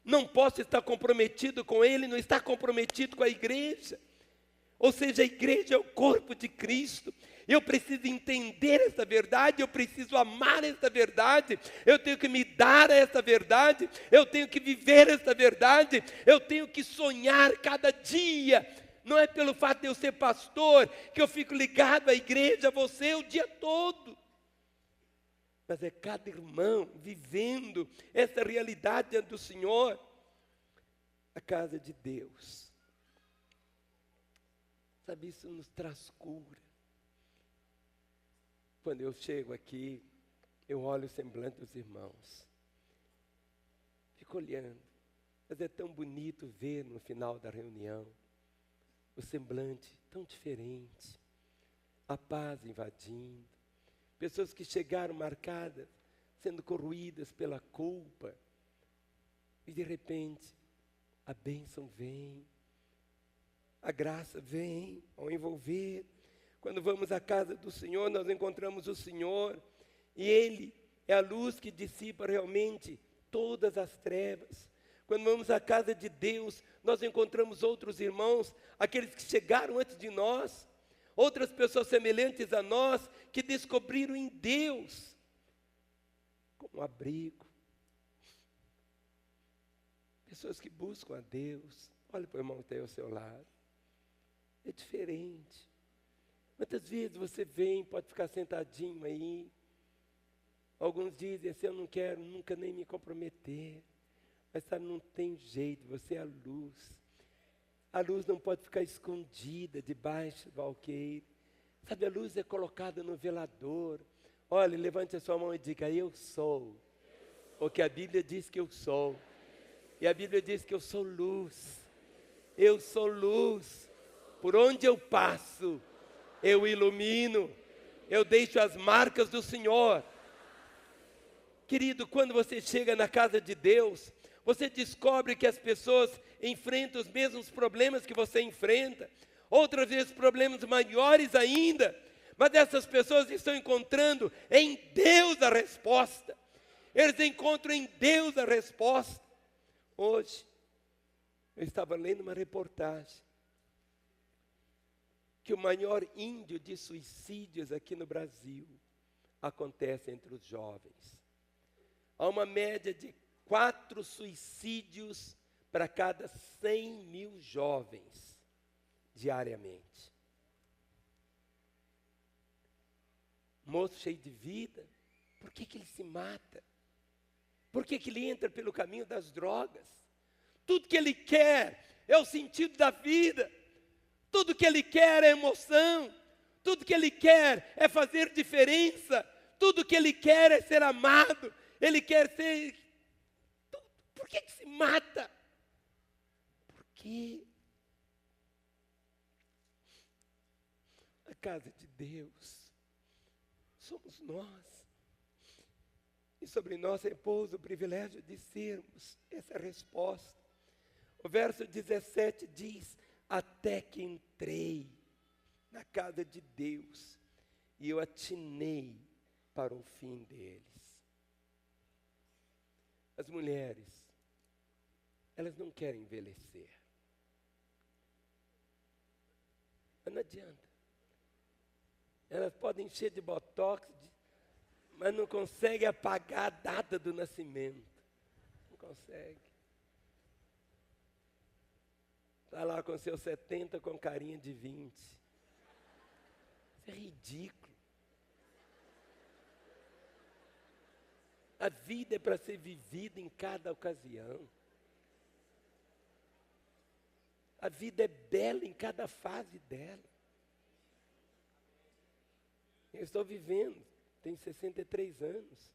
Não posso estar comprometido com ele, não estar comprometido com a igreja. Ou seja, a igreja é o corpo de Cristo. Eu preciso entender essa verdade, eu preciso amar essa verdade, eu tenho que me dar a essa verdade, eu tenho que viver essa verdade, eu tenho que sonhar cada dia. Não é pelo fato de eu ser pastor que eu fico ligado à igreja, a você o dia todo. Mas é cada irmão vivendo essa realidade diante do Senhor. A casa de Deus. Sabe, isso nos traz cura. Quando eu chego aqui, eu olho o semblante dos irmãos. Fico olhando. Mas é tão bonito ver no final da reunião o semblante tão diferente. A paz invadindo. Pessoas que chegaram marcadas, sendo corroídas pela culpa. E de repente, a bênção vem. A graça vem ao envolver. Quando vamos à casa do Senhor, nós encontramos o Senhor. E Ele é a luz que dissipa realmente todas as trevas. Quando vamos à casa de Deus, nós encontramos outros irmãos, aqueles que chegaram antes de nós. Outras pessoas semelhantes a nós, que descobriram em Deus como um abrigo. Pessoas que buscam a Deus. Olha para o irmão que está aí ao seu lado. É diferente. Quantas vezes você vem, pode ficar sentadinho aí. Alguns dizem assim, eu não quero nunca nem me comprometer. Mas sabe, não tem jeito, você é a luz. A luz não pode ficar escondida debaixo do alqueire. Sabe, a luz é colocada no velador. Olha, levante a sua mão e diga, eu sou. Porque a Bíblia diz que eu sou. E a Bíblia diz que eu sou luz. Eu sou luz. Por onde eu passo, eu ilumino, eu deixo as marcas do Senhor. Querido, quando você chega na casa de Deus, você descobre que as pessoas enfrentam os mesmos problemas que você enfrenta, outras vezes problemas maiores ainda, mas essas pessoas estão encontrando em Deus a resposta. Eles encontram em Deus a resposta. Hoje, eu estava lendo uma reportagem que o maior índice de suicídios aqui no Brasil acontece entre os jovens. Há uma média de 4 suicídios para cada 100 mil jovens diariamente. Moço cheio de vida, por que ele se mata? Por que ele entra pelo caminho das drogas? Tudo que ele quer é o sentido da vida. Tudo que ele quer é emoção, tudo que ele quer é fazer diferença, tudo que ele quer é ser amado, ele quer ser... Por que se mata? Porque a casa de Deus somos nós, e sobre nós repousa o privilégio de sermos essa resposta. O verso 17 diz, até que entrei na casa de Deus e eu atinei para o fim deles. As mulheres, elas não querem envelhecer. Mas não adianta. Elas podem encher de botox, mas não conseguem apagar a data do nascimento. Não consegue. Está lá com seus 70 com carinha de 20. Isso é ridículo. A vida é para ser vivida em cada ocasião. A vida é bela em cada fase dela. Eu estou vivendo, tenho 63 anos.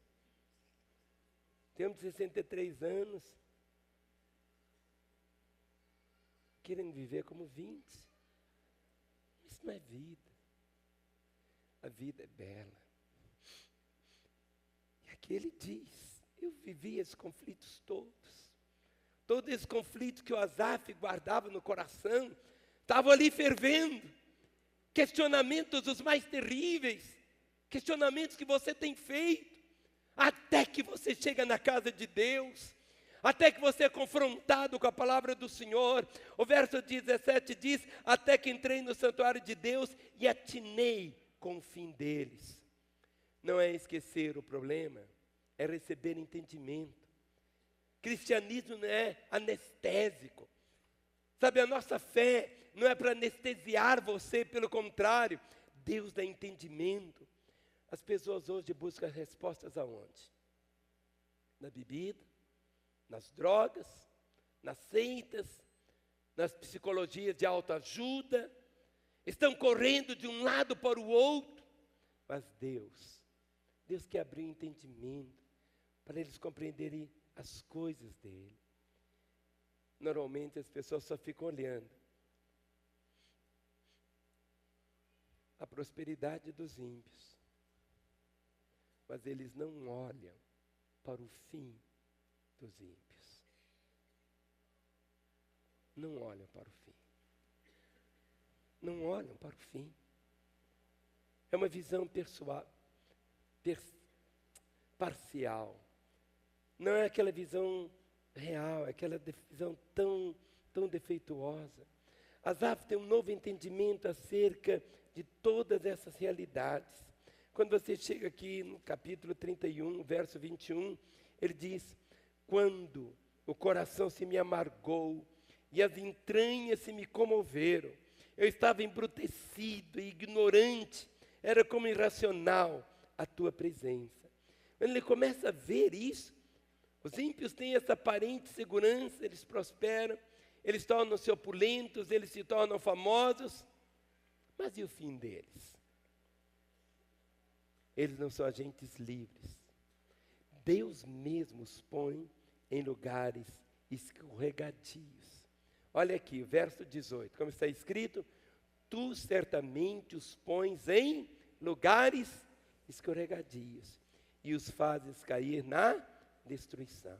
Temos 63 anos, querendo viver como 20. Isso não é vida. A vida é bela. E aqui ele diz, eu vivi esses conflitos todos. Todo esse conflito que o Asaf guardava no coração, estava ali fervendo. Questionamentos os mais terríveis, questionamentos que você tem feito, até que você chega na casa de Deus, até que você é confrontado com a palavra do Senhor. O verso 17 diz, até que entrei no santuário de Deus e atinei com o fim deles. Não é esquecer o problema, é receber entendimento. Cristianismo não é anestésico. Sabe, a nossa fé não é para anestesiar você, pelo contrário, Deus dá entendimento. As pessoas hoje buscam respostas aonde? Na bebida, nas drogas, nas seitas, nas psicologias de autoajuda. Estão correndo de um lado para o outro. Mas Deus quer abrir o entendimento para eles compreenderem as coisas dele. Normalmente as pessoas só ficam olhando a prosperidade dos ímpios, mas eles não olham para o fim dos ímpios. Não olham para o fim. Não olham para o fim. É uma visão parcial. Não é aquela visão real, é aquela visão tão defeituosa. Asaf tem um novo entendimento acerca de todas essas realidades. Quando você chega aqui no capítulo 31, verso 21, ele diz, quando o coração se me amargou e as entranhas se me comoveram, eu estava embrutecido e ignorante, era como irracional a tua presença. Quando ele começa a ver isso, os ímpios têm essa aparente segurança, eles prosperam, eles tornam-se opulentos, eles se tornam famosos, mas e o fim deles? Eles não são agentes livres. Deus mesmo os põe em lugares escorregadios. Olha aqui, o verso 18, como está escrito, tu certamente os pões em lugares escorregadios e os fazes cair na destruição.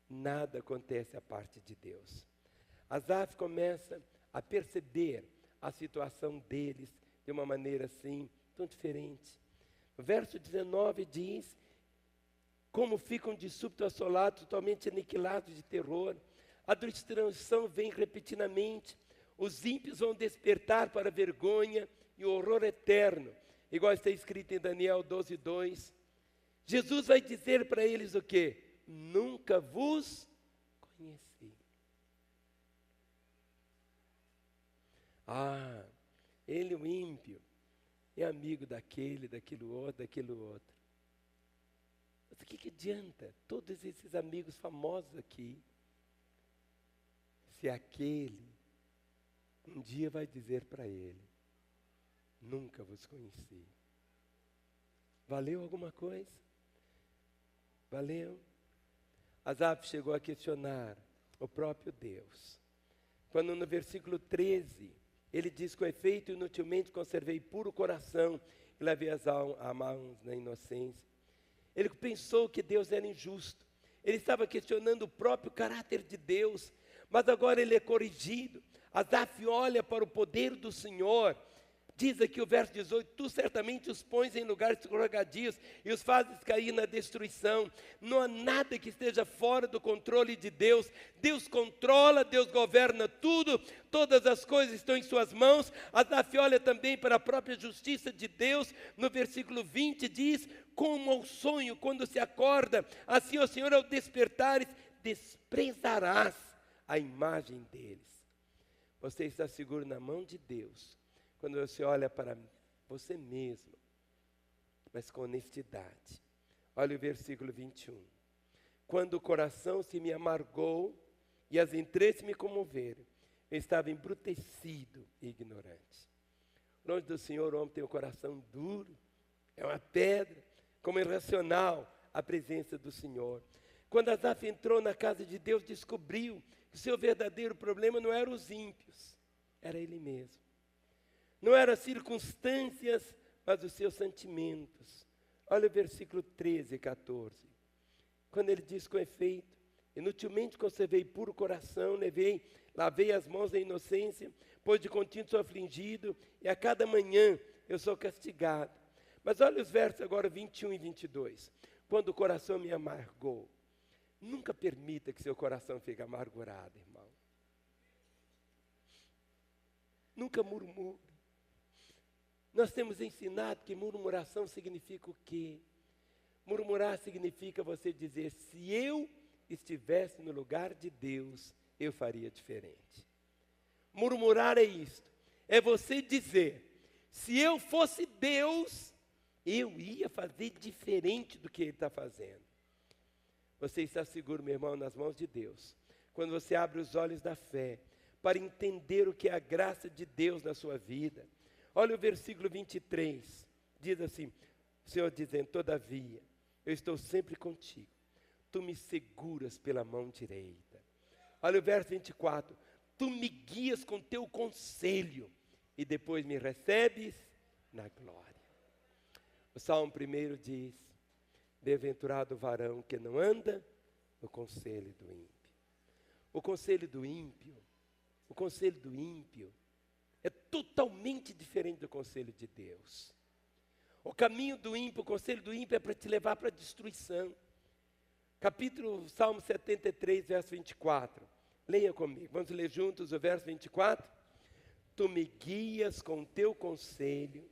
Nada acontece à parte de Deus. Asaf começa a perceber a situação deles de uma maneira assim, tão diferente. O verso 19 diz, como ficam de súbito assolados, totalmente aniquilados de terror. A destruição vem repetidamente. Os ímpios vão despertar para a vergonha e o horror eterno. Igual está escrito em Daniel 12:2. Jesus vai dizer para eles o quê? Nunca vos conheci. Ele, o ímpio, é amigo daquilo outro. Mas o que adianta todos esses amigos famosos aqui, se aquele um dia vai dizer para ele, nunca vos conheci. Valeu alguma coisa? Valeu? Asaf chegou a questionar o próprio Deus. Quando no versículo 13, ele diz, com efeito, inutilmente conservei puro coração e lavei as mãos na inocência. Ele pensou que Deus era injusto. Ele estava questionando o próprio caráter de Deus. Mas agora ele é corrigido. Asaf olha para o poder do Senhor. Diz aqui o verso 18, tu certamente os pões em lugares escorregadios e os fazes cair na destruição. Não há nada que esteja fora do controle de Deus. Deus controla, Deus governa tudo, todas as coisas estão em suas mãos. Asaf olha também para a própria justiça de Deus. No versículo 20 diz, como ao sonho quando se acorda, assim, ó Senhor, ao despertares, desprezarás a imagem deles. Você está seguro na mão de Deus quando você olha para você mesmo, mas com honestidade. Olha o versículo 21. Quando o coração se me amargou e as entranhas me comoveram, eu estava embrutecido e ignorante. Longe do Senhor, o homem tem o coração duro, é uma pedra, como irracional a presença do Senhor. Quando Asaf entrou na casa de Deus, descobriu que o seu verdadeiro problema não eram os ímpios, era ele mesmo. Não eram as circunstâncias, mas os seus sentimentos. Olha o versículo 13 e 14. Quando ele diz com efeito, inutilmente conservei puro coração, lavei as mãos da inocência, pois de contínuo sou afligido, e a cada manhã eu sou castigado. Mas olha os versos agora 21 e 22. Quando o coração me amargou. Nunca permita que seu coração fique amargurado, irmão. Nunca murmure. Nós temos ensinado que murmuração significa o quê? Murmurar significa você dizer, se eu estivesse no lugar de Deus, eu faria diferente. Murmurar é isto, é você dizer, se eu fosse Deus, eu ia fazer diferente do que Ele está fazendo. Você está seguro, meu irmão, nas mãos de Deus, quando você abre os olhos da fé, para entender o que é a graça de Deus na sua vida. Olha o versículo 23, diz assim, o Senhor dizendo, todavia, eu estou sempre contigo, tu me seguras pela mão direita. Olha o verso 24, tu me guias com teu conselho, e depois me recebes na glória. O Salmo 1 diz, bem-aventurado o varão que não anda no conselho do ímpio. O conselho do ímpio é totalmente diferente do conselho de Deus. O caminho do ímpio, o conselho do ímpio é para te levar para a destruição. Salmo 73, verso 24. Leia comigo, vamos ler juntos o verso 24. Tu me guias com teu conselho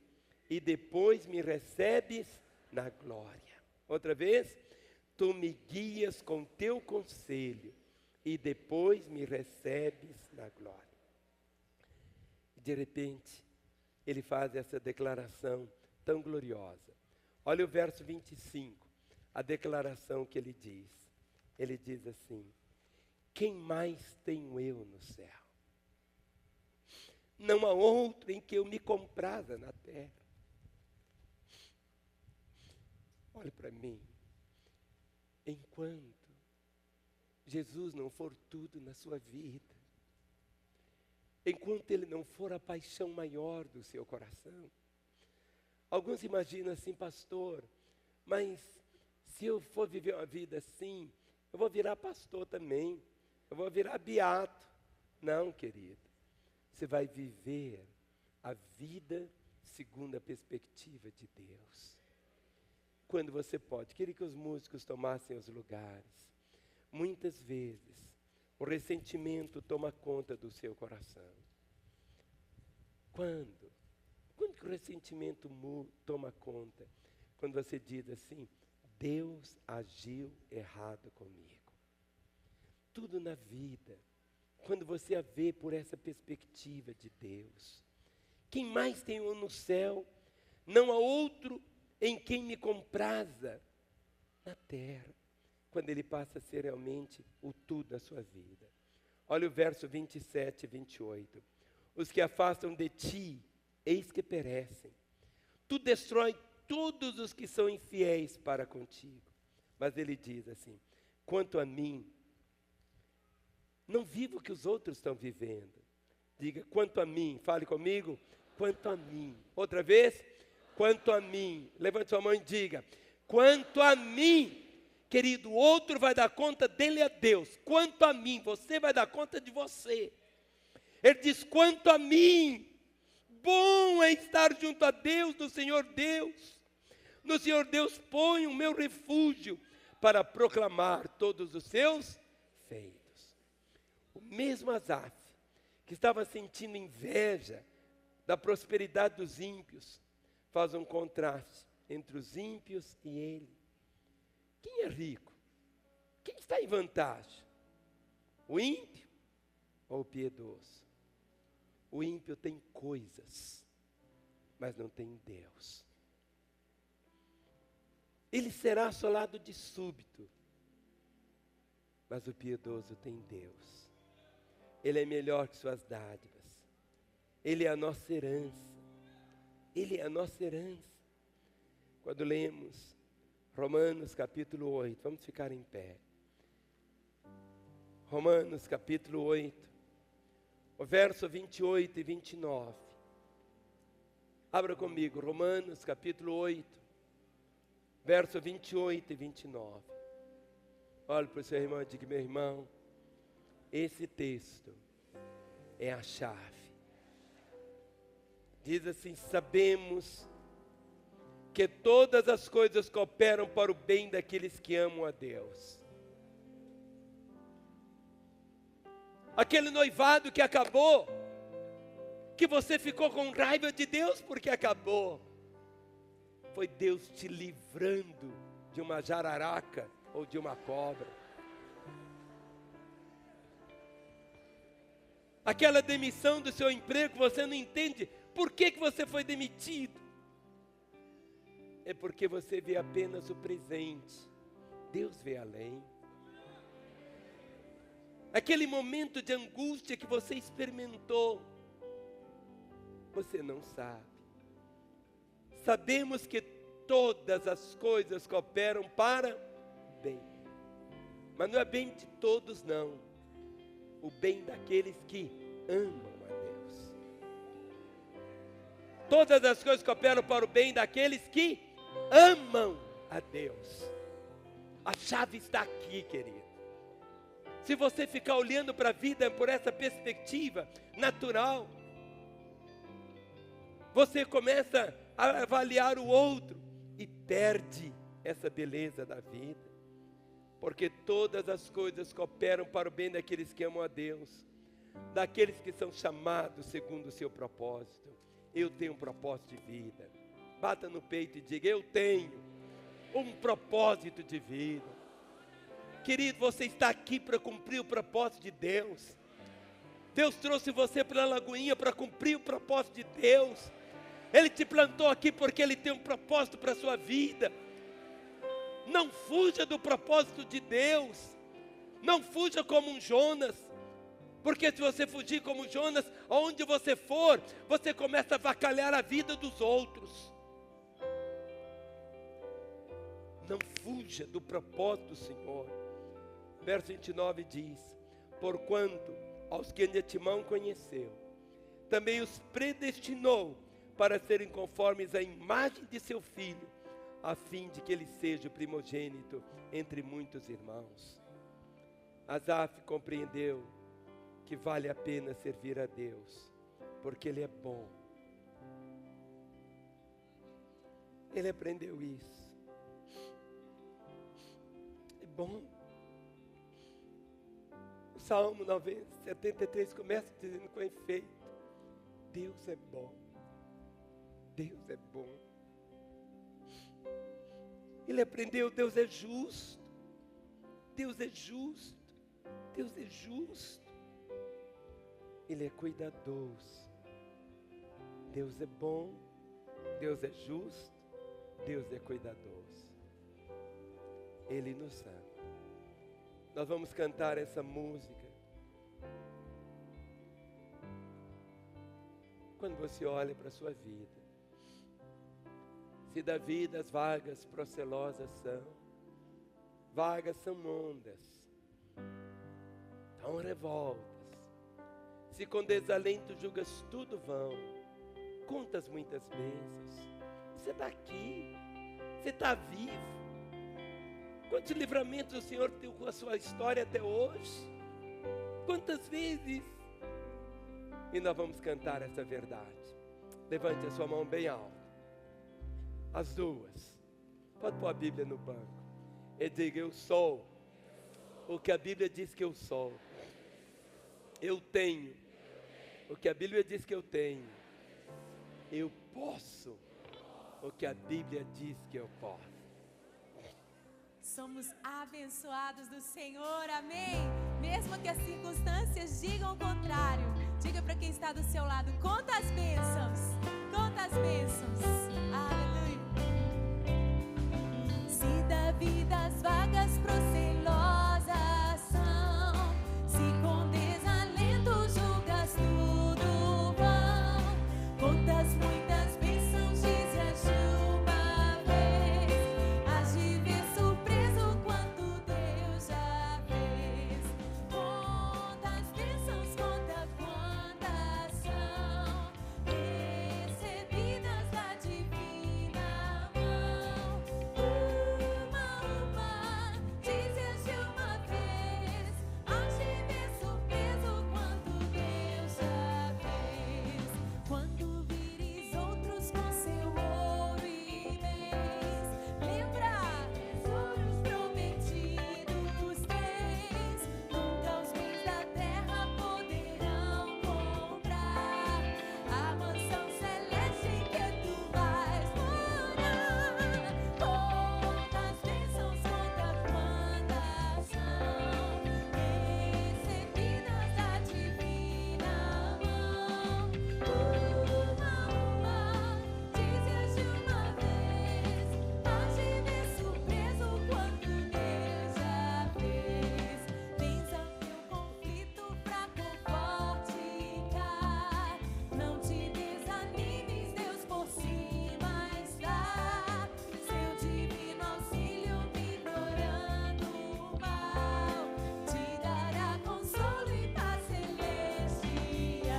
e depois me recebes na glória. Outra vez, tu me guias com teu conselho e depois me recebes na glória. De repente, ele faz essa declaração tão gloriosa. Olha o verso 25, a declaração que ele diz. Ele diz assim, quem mais tenho eu no céu? Não há outro em que eu me compraza na terra. Olhe para mim, enquanto Jesus não for tudo na sua vida, enquanto Ele não for a paixão maior do seu coração. Alguns imaginam assim, pastor, mas se eu for viver uma vida assim, eu vou virar pastor também, eu vou virar beato. Não, querido, você vai viver a vida segundo a perspectiva de Deus. Quando você pode, queria que os músicos tomassem os lugares. Muitas vezes, o ressentimento toma conta do seu coração. Quando que o ressentimento toma conta? Quando você diz assim, Deus agiu errado comigo. Tudo na vida, quando você a vê por essa perspectiva de Deus. Quem mais tem um no céu? Não há outro em quem me compraza na terra. Quando ele passa a ser realmente o tudo na sua vida. Olha o verso 27 e 28. Os que afastam de ti, eis que perecem. Tu destrói todos os que são infiéis para contigo. Mas ele diz assim, quanto a mim, não vivo o que os outros estão vivendo. Diga, quanto a mim, fale comigo, quanto a mim. Outra vez, quanto a mim. Levante sua mão e diga, quanto a mim. Querido, o outro vai dar conta dele a Deus. Quanto a mim, você vai dar conta de você. Ele diz, quanto a mim, bom é estar junto a Deus, no Senhor Deus. No Senhor Deus põe o meu refúgio para proclamar todos os seus feitos. O mesmo Asaf, que estava sentindo inveja da prosperidade dos ímpios, faz um contraste entre os ímpios e ele. Quem é rico? Quem está em vantagem? O ímpio ou o piedoso? O ímpio tem coisas, mas não tem Deus. Ele será assolado de súbito, mas o piedoso tem Deus. Ele é melhor que suas dádivas. Ele é a nossa herança. Ele é a nossa herança. Quando lemos Romanos capítulo 8, vamos ficar em pé. Romanos capítulo 8, o verso 28 e 29. Abra comigo, Romanos capítulo 8, verso 28 e 29. Olhe para o seu irmão e diga: meu irmão, esse texto é a chave. Diz assim: sabemos que todas as coisas cooperam para o bem daqueles que amam a Deus. Aquele noivado que acabou, que você ficou com raiva de Deus porque acabou, foi Deus te livrando de uma jararaca ou de uma cobra. Aquela demissão do seu emprego, você não entende por que você foi demitido. É porque você vê apenas o presente. Deus vê além. Aquele momento de angústia que você experimentou, você não sabe. Sabemos que todas as coisas cooperam para o bem. Mas não é bem de todos, não. O bem daqueles que amam a Deus. Todas as coisas cooperam para o bem daqueles que amam a Deus. A chave está aqui, querido. Se você ficar olhando para a vida por essa perspectiva natural, você começa a avaliar o outro e perde essa beleza da vida. Porque todas as coisas cooperam para o bem daqueles que amam a Deus, daqueles que são chamados segundo o seu propósito. Eu tenho um propósito de vida. Bata no peito e diga: eu tenho um propósito de vida. Querido, você está aqui para cumprir o propósito de Deus. Deus trouxe você para a Lagoinha para cumprir o propósito de Deus. Ele te plantou aqui porque Ele tem um propósito para a sua vida. Não fuja do propósito de Deus. Não fuja como um Jonas. Porque se você fugir como Jonas, aonde você for, você começa a avacalhar a vida dos outros. Não fuja do propósito do Senhor. Verso 29 diz: porquanto aos que de antemão conheceu, também os predestinou para serem conformes à imagem de seu Filho, a fim de que ele seja o primogênito entre muitos irmãos. Asaf compreendeu que vale a pena servir a Deus, porque Ele é bom. Ele aprendeu isso. É bom. O Salmo 73 começa dizendo com efeito: Deus é bom. Deus é bom. Ele aprendeu: Deus é justo. Deus é justo. Deus é justo. Ele é cuidadoso. Deus é bom. Deus é justo. Deus é cuidadoso. Ele nos ama. Nós vamos cantar essa música. Quando você olha para a sua vida, se da vida as vagas procelosas são, vagas são ondas, tão revoltas. Se com desalento julgas tudo vão, contas muitas bênçãos. Você está aqui, você está vivo. Quantos livramentos o Senhor deu com a sua história até hoje? Quantas vezes? E nós vamos cantar essa verdade. Levante a sua mão bem alta. As duas. Pode pôr a Bíblia no banco. E diga: eu sou o que a Bíblia diz que eu sou. Eu tenho o que a Bíblia diz que eu tenho. Eu posso o que a Bíblia diz que eu posso. Somos abençoados do Senhor, amém? mesmo que as circunstâncias digam o contrário, diga para quem está do seu lado: conta as bênçãos, conta as bênçãos. Aleluia. Se da vida as vagas procelosas são, se com desalento julgas tudo vão, contas muitas bênçãos, dize de uma vez, hás de ver surpreso quanto Deus já fez. Conta as bênçãos, conta quantas são, recebidas da divina mão. Uma, dizes de uma vez, hás de ver surpreso quanto Deus já fez. Quando vires outros com seu ouro e bens, lembra, tesouros prometidos tens, nunca os bens da terra poderão comprar a mansão celeste em que tu vais morar. Conta as bênçãos, conta quantas são, recebidas da divina mão. Uma, dizes de uma vez, hás de ver surpreso quanto Deus já fez. Vens ao teu conflito fraco fortificar, não te desanimes, Deus por cima está. Seu divino auxílio ignorando o mal, te dará consolo e paz celestial.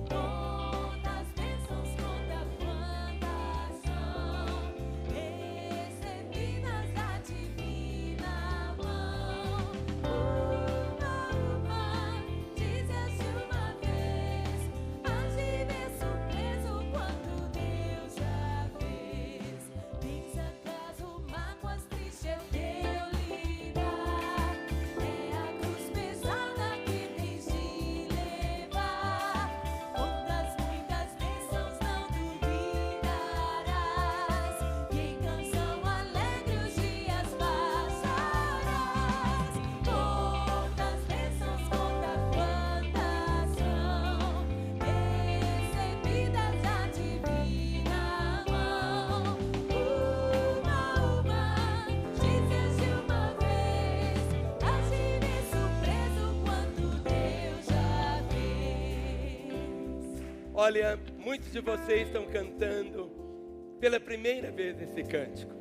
Conta as bênçãos, conta quantas são, recebidas da divina mão. Uma, dizes de uma vez, hás de ver surpreso quanto Deus já fez. Vens acaso mágoas, triste é o teu lidar, é a cruz pesada que tens de levar. Contas muitas bênçãos, não duvidarás, e em canção alegre os dias passarás. Conta as bênçãos, conta quantas são, recebidas da divina mão. Uma, dizes de uma vez, hás de ver surpreso quanto Deus já fez. Olha, muitos de vocês estão cantando pela primeira vez esse cântico.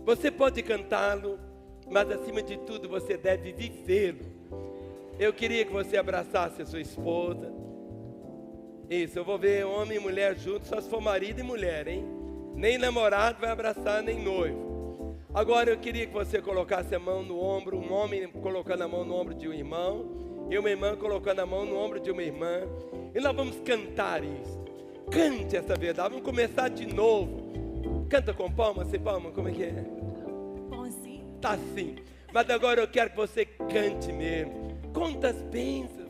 Você pode cantá-lo, mas acima de tudo você deve vivê-lo. Eu queria que você abraçasse a sua esposa. Isso, eu vou ver homem e mulher juntos, só se for marido e mulher, hein? Nem namorado vai abraçar, nem noivo. Agora eu queria que você colocasse a mão no ombro, um homem colocando a mão no ombro de um irmão, e uma irmã colocando a mão no ombro de uma irmã. E nós vamos cantar isso. Cante essa verdade, vamos começar de novo. Canta com palma, sem palma, como é que é? Bom, assim? Tá assim. Mas agora eu quero que você cante mesmo. Conta as bênçãos.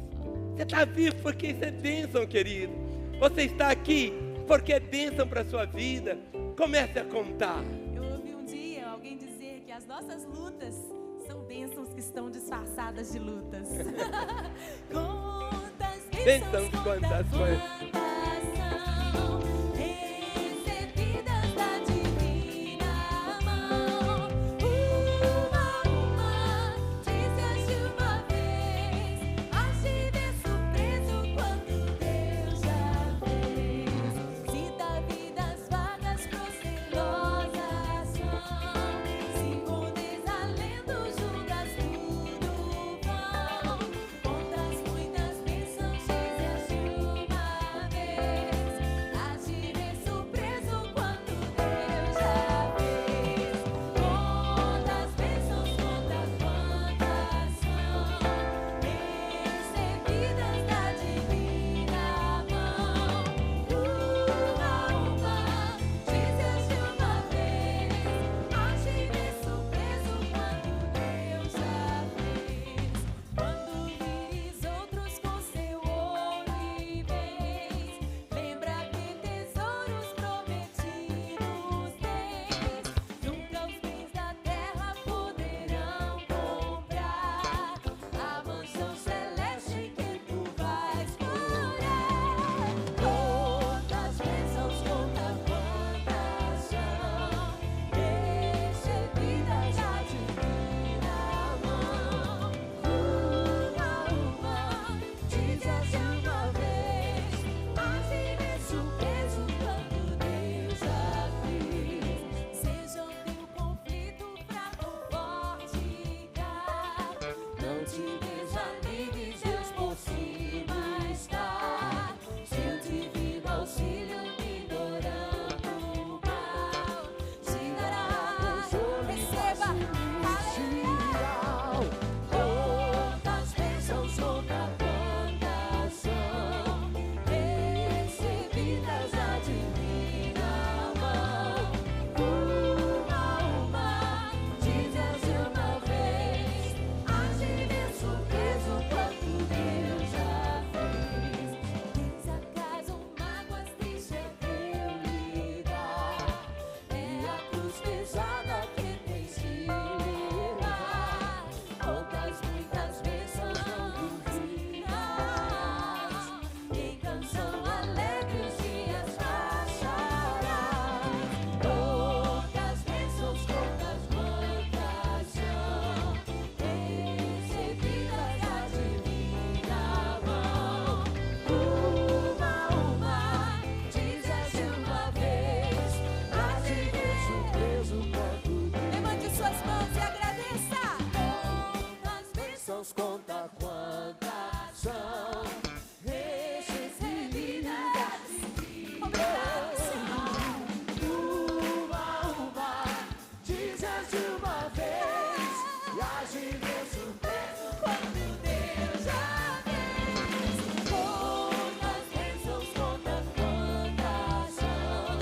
Você está vivo porque isso é bênção, querido. Você está aqui porque é bênção para a sua vida. Comece a contar. Eu ouvi um dia alguém dizer que as nossas lutas são bênçãos que estão disfarçadas de lutas. Quantas bênçãos, quantas são, recebidas da divina mão. Uma, dizes de uma vez, hás de ver surpreso quanto Deus já fez. Se da vida as vagas procelosas são, se com desalento julgas tudo vão, contas muitas bênçãos, dizes de uma te desanimes, Deus por cima está. Seu divino auxílio minorando o mal te dará. Receba, aleluia. Quantas bênçãos, quantas são recebidas da divina mão. Uma, dizes de uma vez, hás de ver surpreso quanto Deus já fez. Tens acaso mágoas, tristeza eu lhe dar. É a cruz pesada que tens que levar. Quantas muitas bênçãos não duvidarás. Em canção alegre os dias passarás. Quantas bênçãos, quantas são recebidas da divina mão. Uma, dizes de uma vez, hás de ver surpreso quanto Deus. Levante suas mãos e agradeça. Quantas bênçãos, quantas são recebidas da divina mão. Obrigado, Senhor. Uma, dizes de uma vez, e hás de ver surpreso quando Deus já fez. Quantas bênçãos, quantas são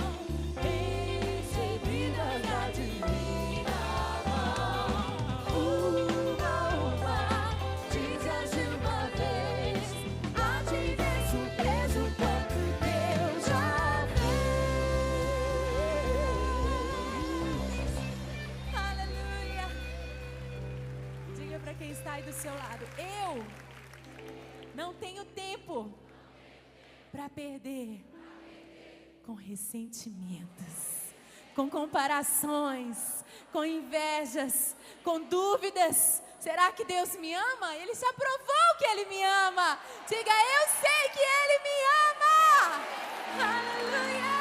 recebidas da divina mão. Uma, dizes de uma vez, hás de ver surpreso quando Deus já fez. Aleluia. Diga para quem está aí do seu lado: eu não tenho tempo para perder com ressentimentos, com comparações, com invejas, com dúvidas. Será que Deus me ama? Ele já provou que Ele me ama. Diga: eu sei que Ele me ama. Aleluia.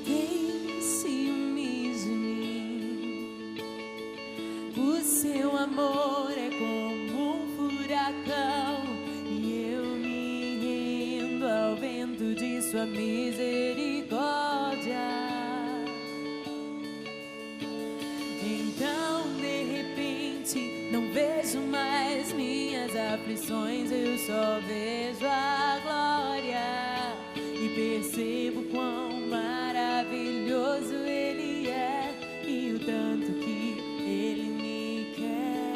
Tem ciúmes de mim. O seu amor é como um furacão e eu me rendo ao vento de sua misericórdia. Então, de repente, não vejo mais minhas aflições, eu só vejo a glória e percebo quão maravilhoso Ele é e o tanto que Ele me quer.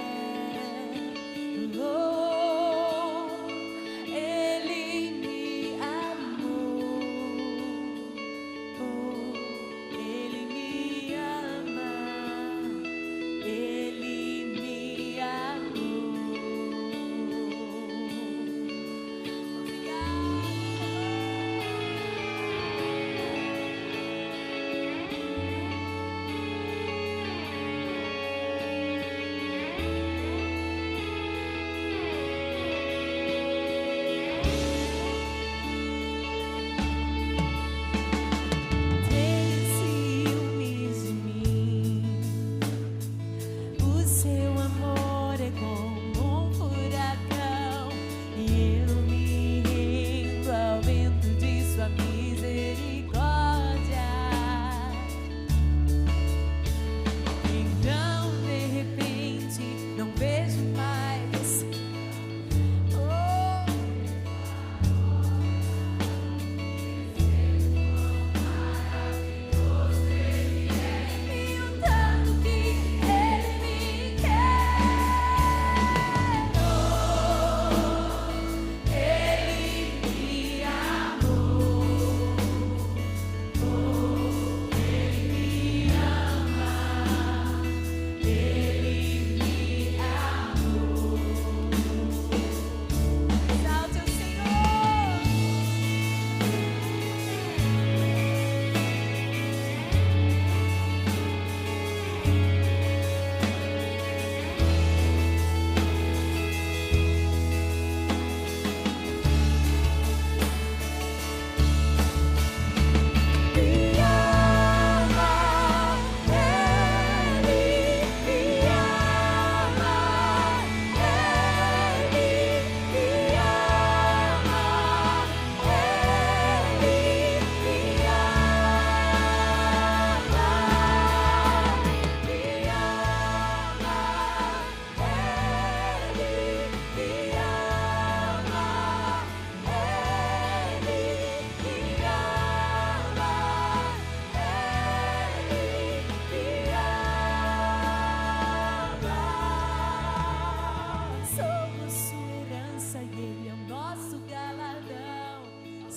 Oh, Ele me amou. Oh, Ele me ama. Ele me amou.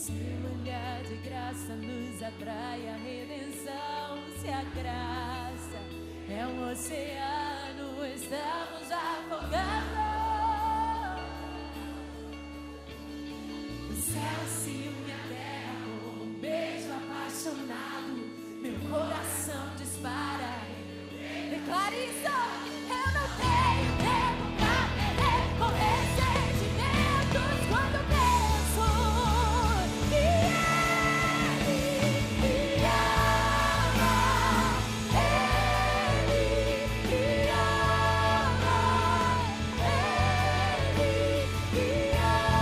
Seu olhar de graça nos atrai a redenção. Se a graça é um oceano, estamos afogando. O céu se une à terra com um beijo apaixonado. Meu coração dispara. Declare isso. Eu não tenho tempo pra perder com ressentimentos quando penso que Ele me ama. Ele me ama. Ele me ama.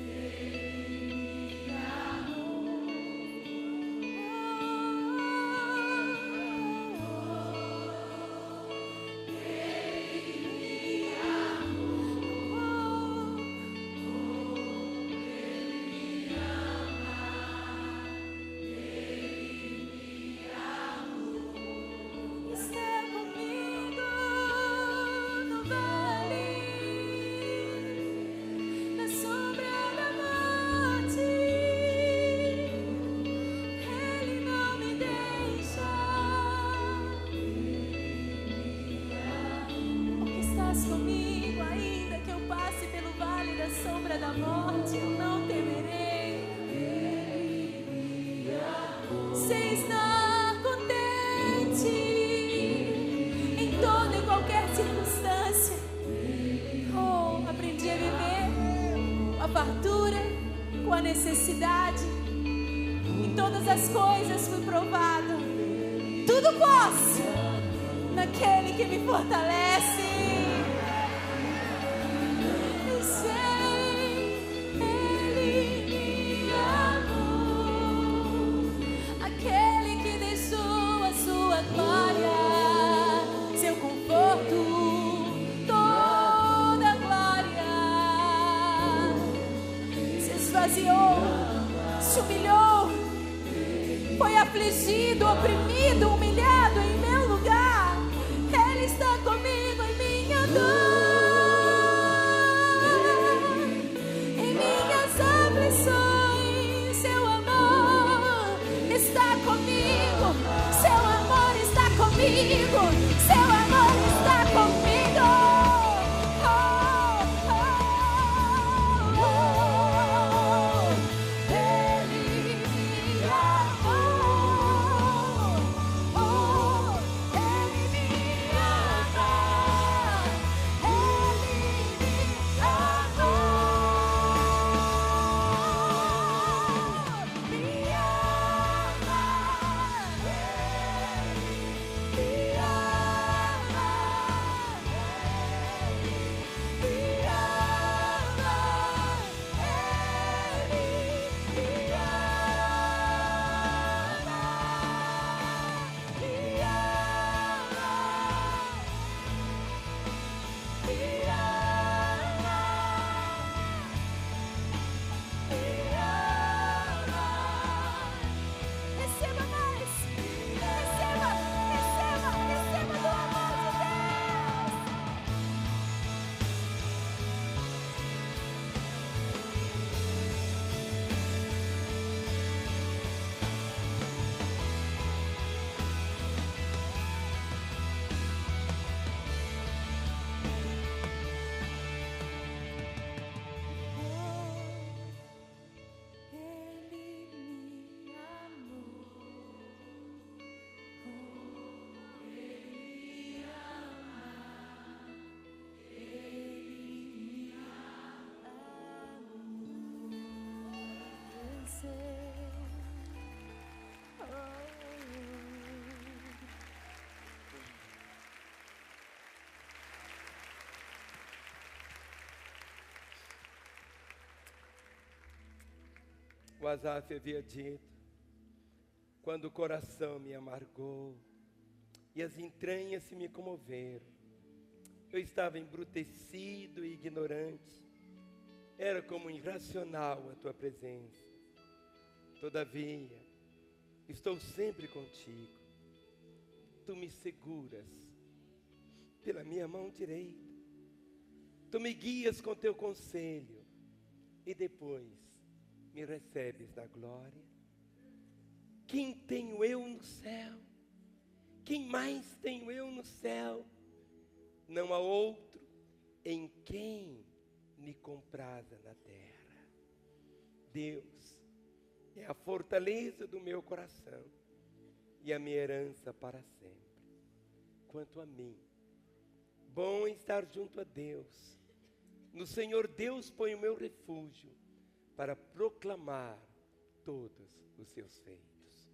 Ele me fartura, com a necessidade. Em todas as coisas fui provado. Tudo posso naquele que me fortalece. E sei, Ele me amou. Aquele que deixou a sua glória, seu conforto, toda a glória. Se esvaziou, se humilhou, foi afligido, oprimido, humilhado em meu lugar. Ele está comigo em minha dor, em minhas aflições. Seu amor está comigo, seu amor está comigo, seu amor está comigo. Yeah. Asaf havia dito: quando o coração me amargou e as entranhas se me comoveram, eu estava embrutecido e ignorante, era como irracional a tua presença. Todavia, estou sempre contigo, tu me seguras pela minha mão direita, tu me guias com teu conselho e depois me recebes na glória. Quem tenho eu no céu? Quem mais tenho eu no céu? Não há outro em quem me compraza na terra. Deus é a fortaleza do meu coração e a minha herança para sempre. Quanto a mim, bom é estar junto a Deus. No Senhor Deus põe o meu refúgio para proclamar todos os seus feitos.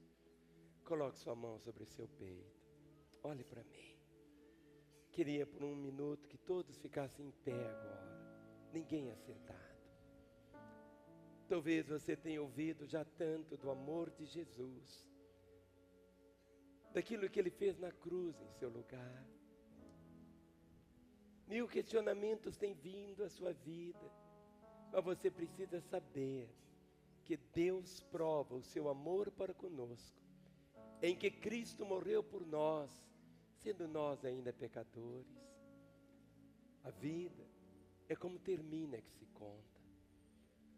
Coloque sua mão sobre o seu peito. Olhe para mim. Queria por um minuto que todos ficassem em pé agora. Ninguém assentado. Talvez você tenha ouvido já tanto do amor de Jesus, daquilo que Ele fez na cruz em seu lugar. Mil questionamentos têm vindo à sua vida, mas você precisa saber que Deus prova o seu amor para conosco, em que Cristo morreu por nós, sendo nós ainda pecadores. A vida é como termina que se conta.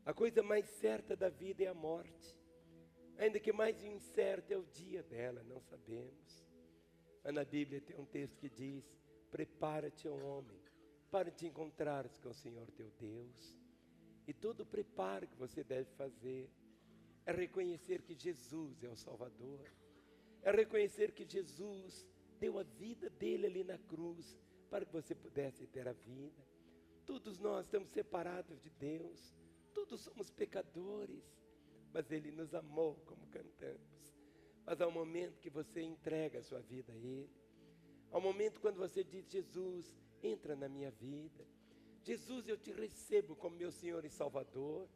A coisa mais certa da vida é a morte, ainda que mais incerto é o dia dela, não sabemos. Mas na Bíblia tem um texto que diz: prepara-te, ó homem, para te encontrares com o Senhor teu Deus. E todo o preparo que você deve fazer é reconhecer que Jesus é o Salvador, é reconhecer que Jesus deu a vida dele ali na cruz para que você pudesse ter a vida. Todos nós estamos separados de Deus, todos somos pecadores, mas Ele nos amou, como cantamos. Mas há um momento que você entrega a sua vida a Ele, há um momento quando você diz: Jesus, entra na minha vida, Jesus, eu te recebo como meu Senhor e Salvador.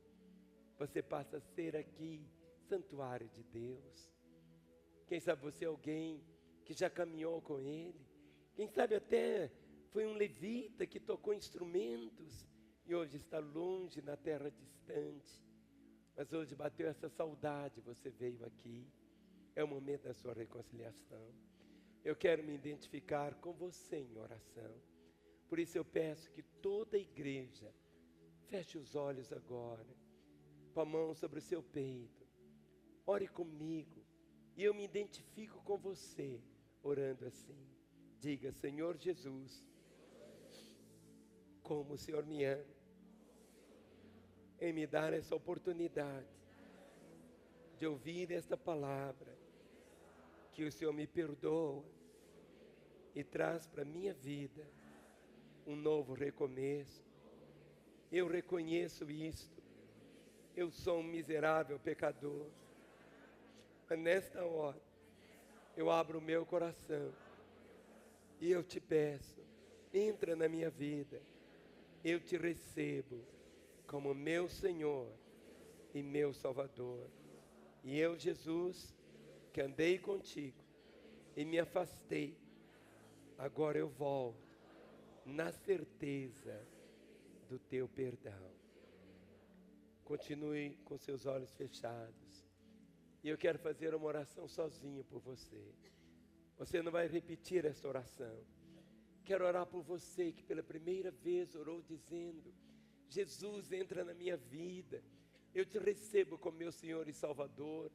Você passa a ser aqui santuário de Deus. Quem sabe você é alguém que já caminhou com Ele, quem sabe até foi um levita que tocou instrumentos e hoje está longe na terra distante, mas hoje bateu essa saudade, você veio aqui, é o momento da sua reconciliação. Eu quero me identificar com você em oração, por isso eu peço que toda a igreja feche os olhos agora, com a mão sobre o seu peito, ore comigo, e eu me identifico com você, orando assim. Diga: Senhor Jesus, como o Senhor me ama, em me dar essa oportunidade de ouvir esta palavra, que o Senhor me perdoa e traz para a minha vida um novo recomeço. Eu reconheço isto, eu sou um miserável pecador, mas nesta hora eu abro o meu coração e eu te peço: entra na minha vida, eu te recebo como meu Senhor e meu Salvador. E eu, Jesus, que andei contigo e me afastei, agora eu volto na certeza do teu perdão. Continue com seus olhos fechados. E eu quero fazer uma oração sozinho por você. Você não vai repetir essa oração. Quero orar por você que pela primeira vez orou dizendo: Jesus, entra na minha vida, eu te recebo como meu Senhor e Salvador.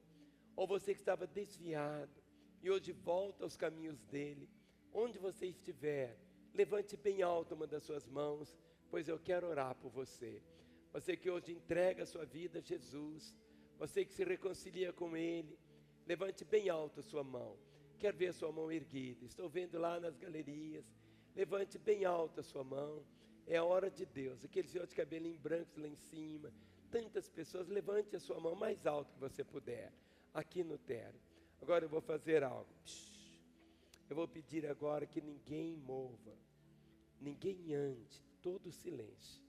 Ou você que estava desviado e hoje volta aos caminhos dele. Onde você estiver, levante bem alto uma das suas mãos, pois eu quero orar por você. Você que hoje entrega a sua vida a Jesus, você que se reconcilia com Ele, levante bem alto a sua mão. Quero ver a sua mão erguida. Estou vendo lá nas galerias. Levante bem alto a sua mão. É a hora de Deus. Aquele senhor de cabelinho branco lá em cima. Tantas pessoas. Levante a sua mão mais alto que você puder. Aqui no terno. Agora eu vou fazer algo. Eu vou pedir agora que ninguém mova. Ninguém ande. Todo silêncio.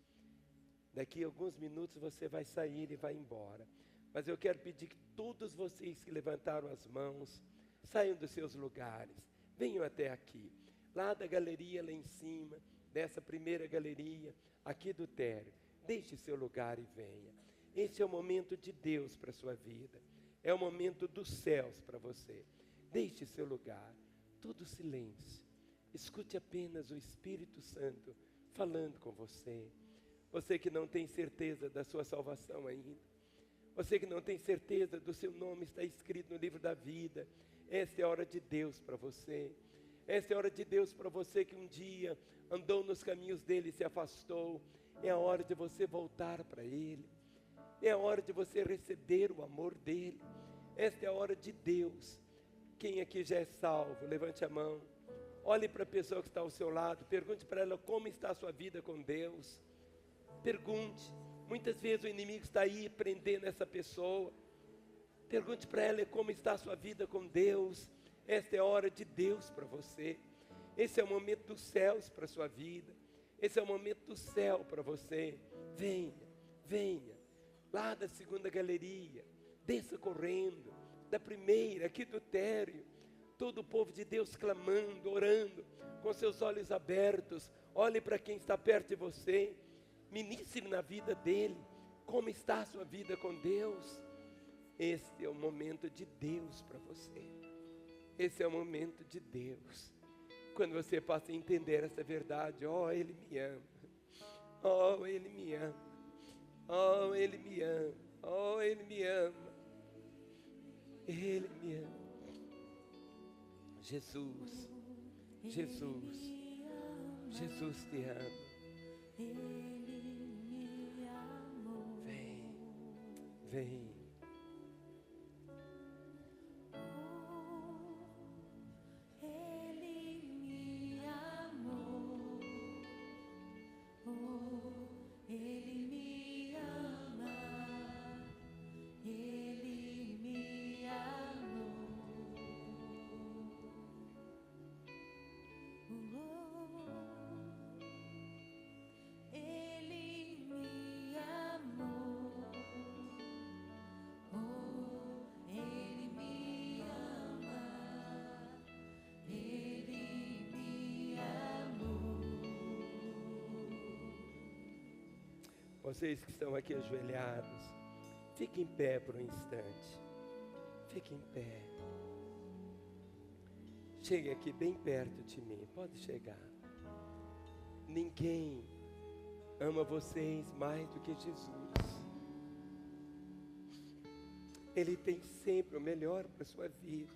Daqui a alguns minutos você vai sair e vai embora. Mas eu quero pedir que todos vocês que levantaram as mãos, saiam dos seus lugares, venham até aqui, lá da galeria lá em cima, dessa primeira galeria, aqui do térreo. Deixe seu lugar e venha. Esse é o momento de Deus para a sua vida. É o momento dos céus para você. Deixe seu lugar. Tudo silêncio. Escute apenas o Espírito Santo falando com você. Você que não tem certeza da sua salvação ainda. Você que não tem certeza do seu nome está escrito no livro da vida. Essa é a hora de Deus para você. Essa é a hora de Deus para você que um dia andou nos caminhos dele e se afastou. É a hora de você voltar para ele. É a hora de você receber o amor dele. Esta é a hora de Deus. Quem aqui já é salvo, levante a mão. Olhe para a pessoa que está ao seu lado. Pergunte para ela como está a sua vida com Deus. Pergunte. Muitas vezes o inimigo está aí prendendo essa pessoa. Pergunte para ela como está a sua vida com Deus. Esta é a hora de Deus para você. Esse é o momento dos céus para a sua vida. Esse é o momento do céu para você. Venha, venha. Lá da segunda galeria. Desça correndo. Da primeira, aqui do térreo. Todo o povo de Deus clamando, orando, com seus olhos abertos. Olhe para quem está perto de você. Ministre na vida dele. Como está a sua vida com Deus? Esse é o momento de Deus para você. Esse é o momento de Deus. Quando você passa a entender essa verdade, Ele me ama. Ele me ama. Ele me ama. Ele me ama. Ele me ama. Jesus, Jesus, Jesus te ama. Vem, vem. Vocês que estão aqui ajoelhados, fiquem em pé por um instante. Fiquem em pé. Chegue aqui bem perto de mim. Pode chegar. Ninguém ama vocês mais do que Jesus. Ele tem sempre o melhor para a sua vida.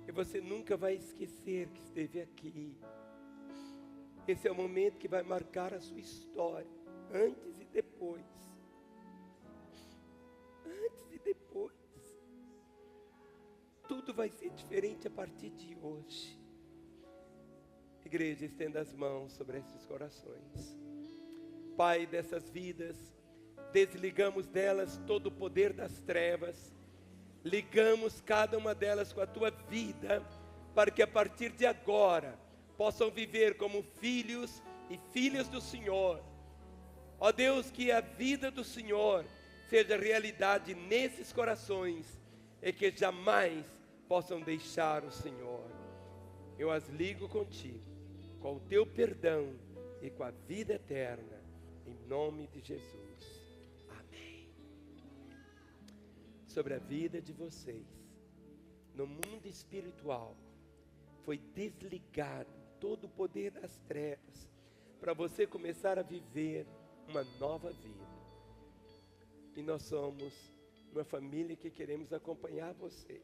E você nunca vai esquecer que esteve aqui. Esse é o momento que vai marcar a sua história. Antes e depois. Antes e depois. Tudo vai ser diferente a partir de hoje. Igreja, estenda as mãos sobre esses corações. Pai, dessas vidas, desligamos delas todo o poder das trevas. Ligamos cada uma delas com a tua vida, para que a partir de agora possam viver como filhos e filhas do Senhor. Ó Deus, que a vida do Senhor seja realidade nesses corações e que jamais possam deixar o Senhor. Eu as ligo contigo, com o teu perdão e com a vida eterna, em nome de Jesus. Amém. Sobre a vida de vocês, no mundo espiritual, foi desligado todo o poder das trevas, para você começar a viver uma nova vida. E nós somos uma família que queremos acompanhar vocês.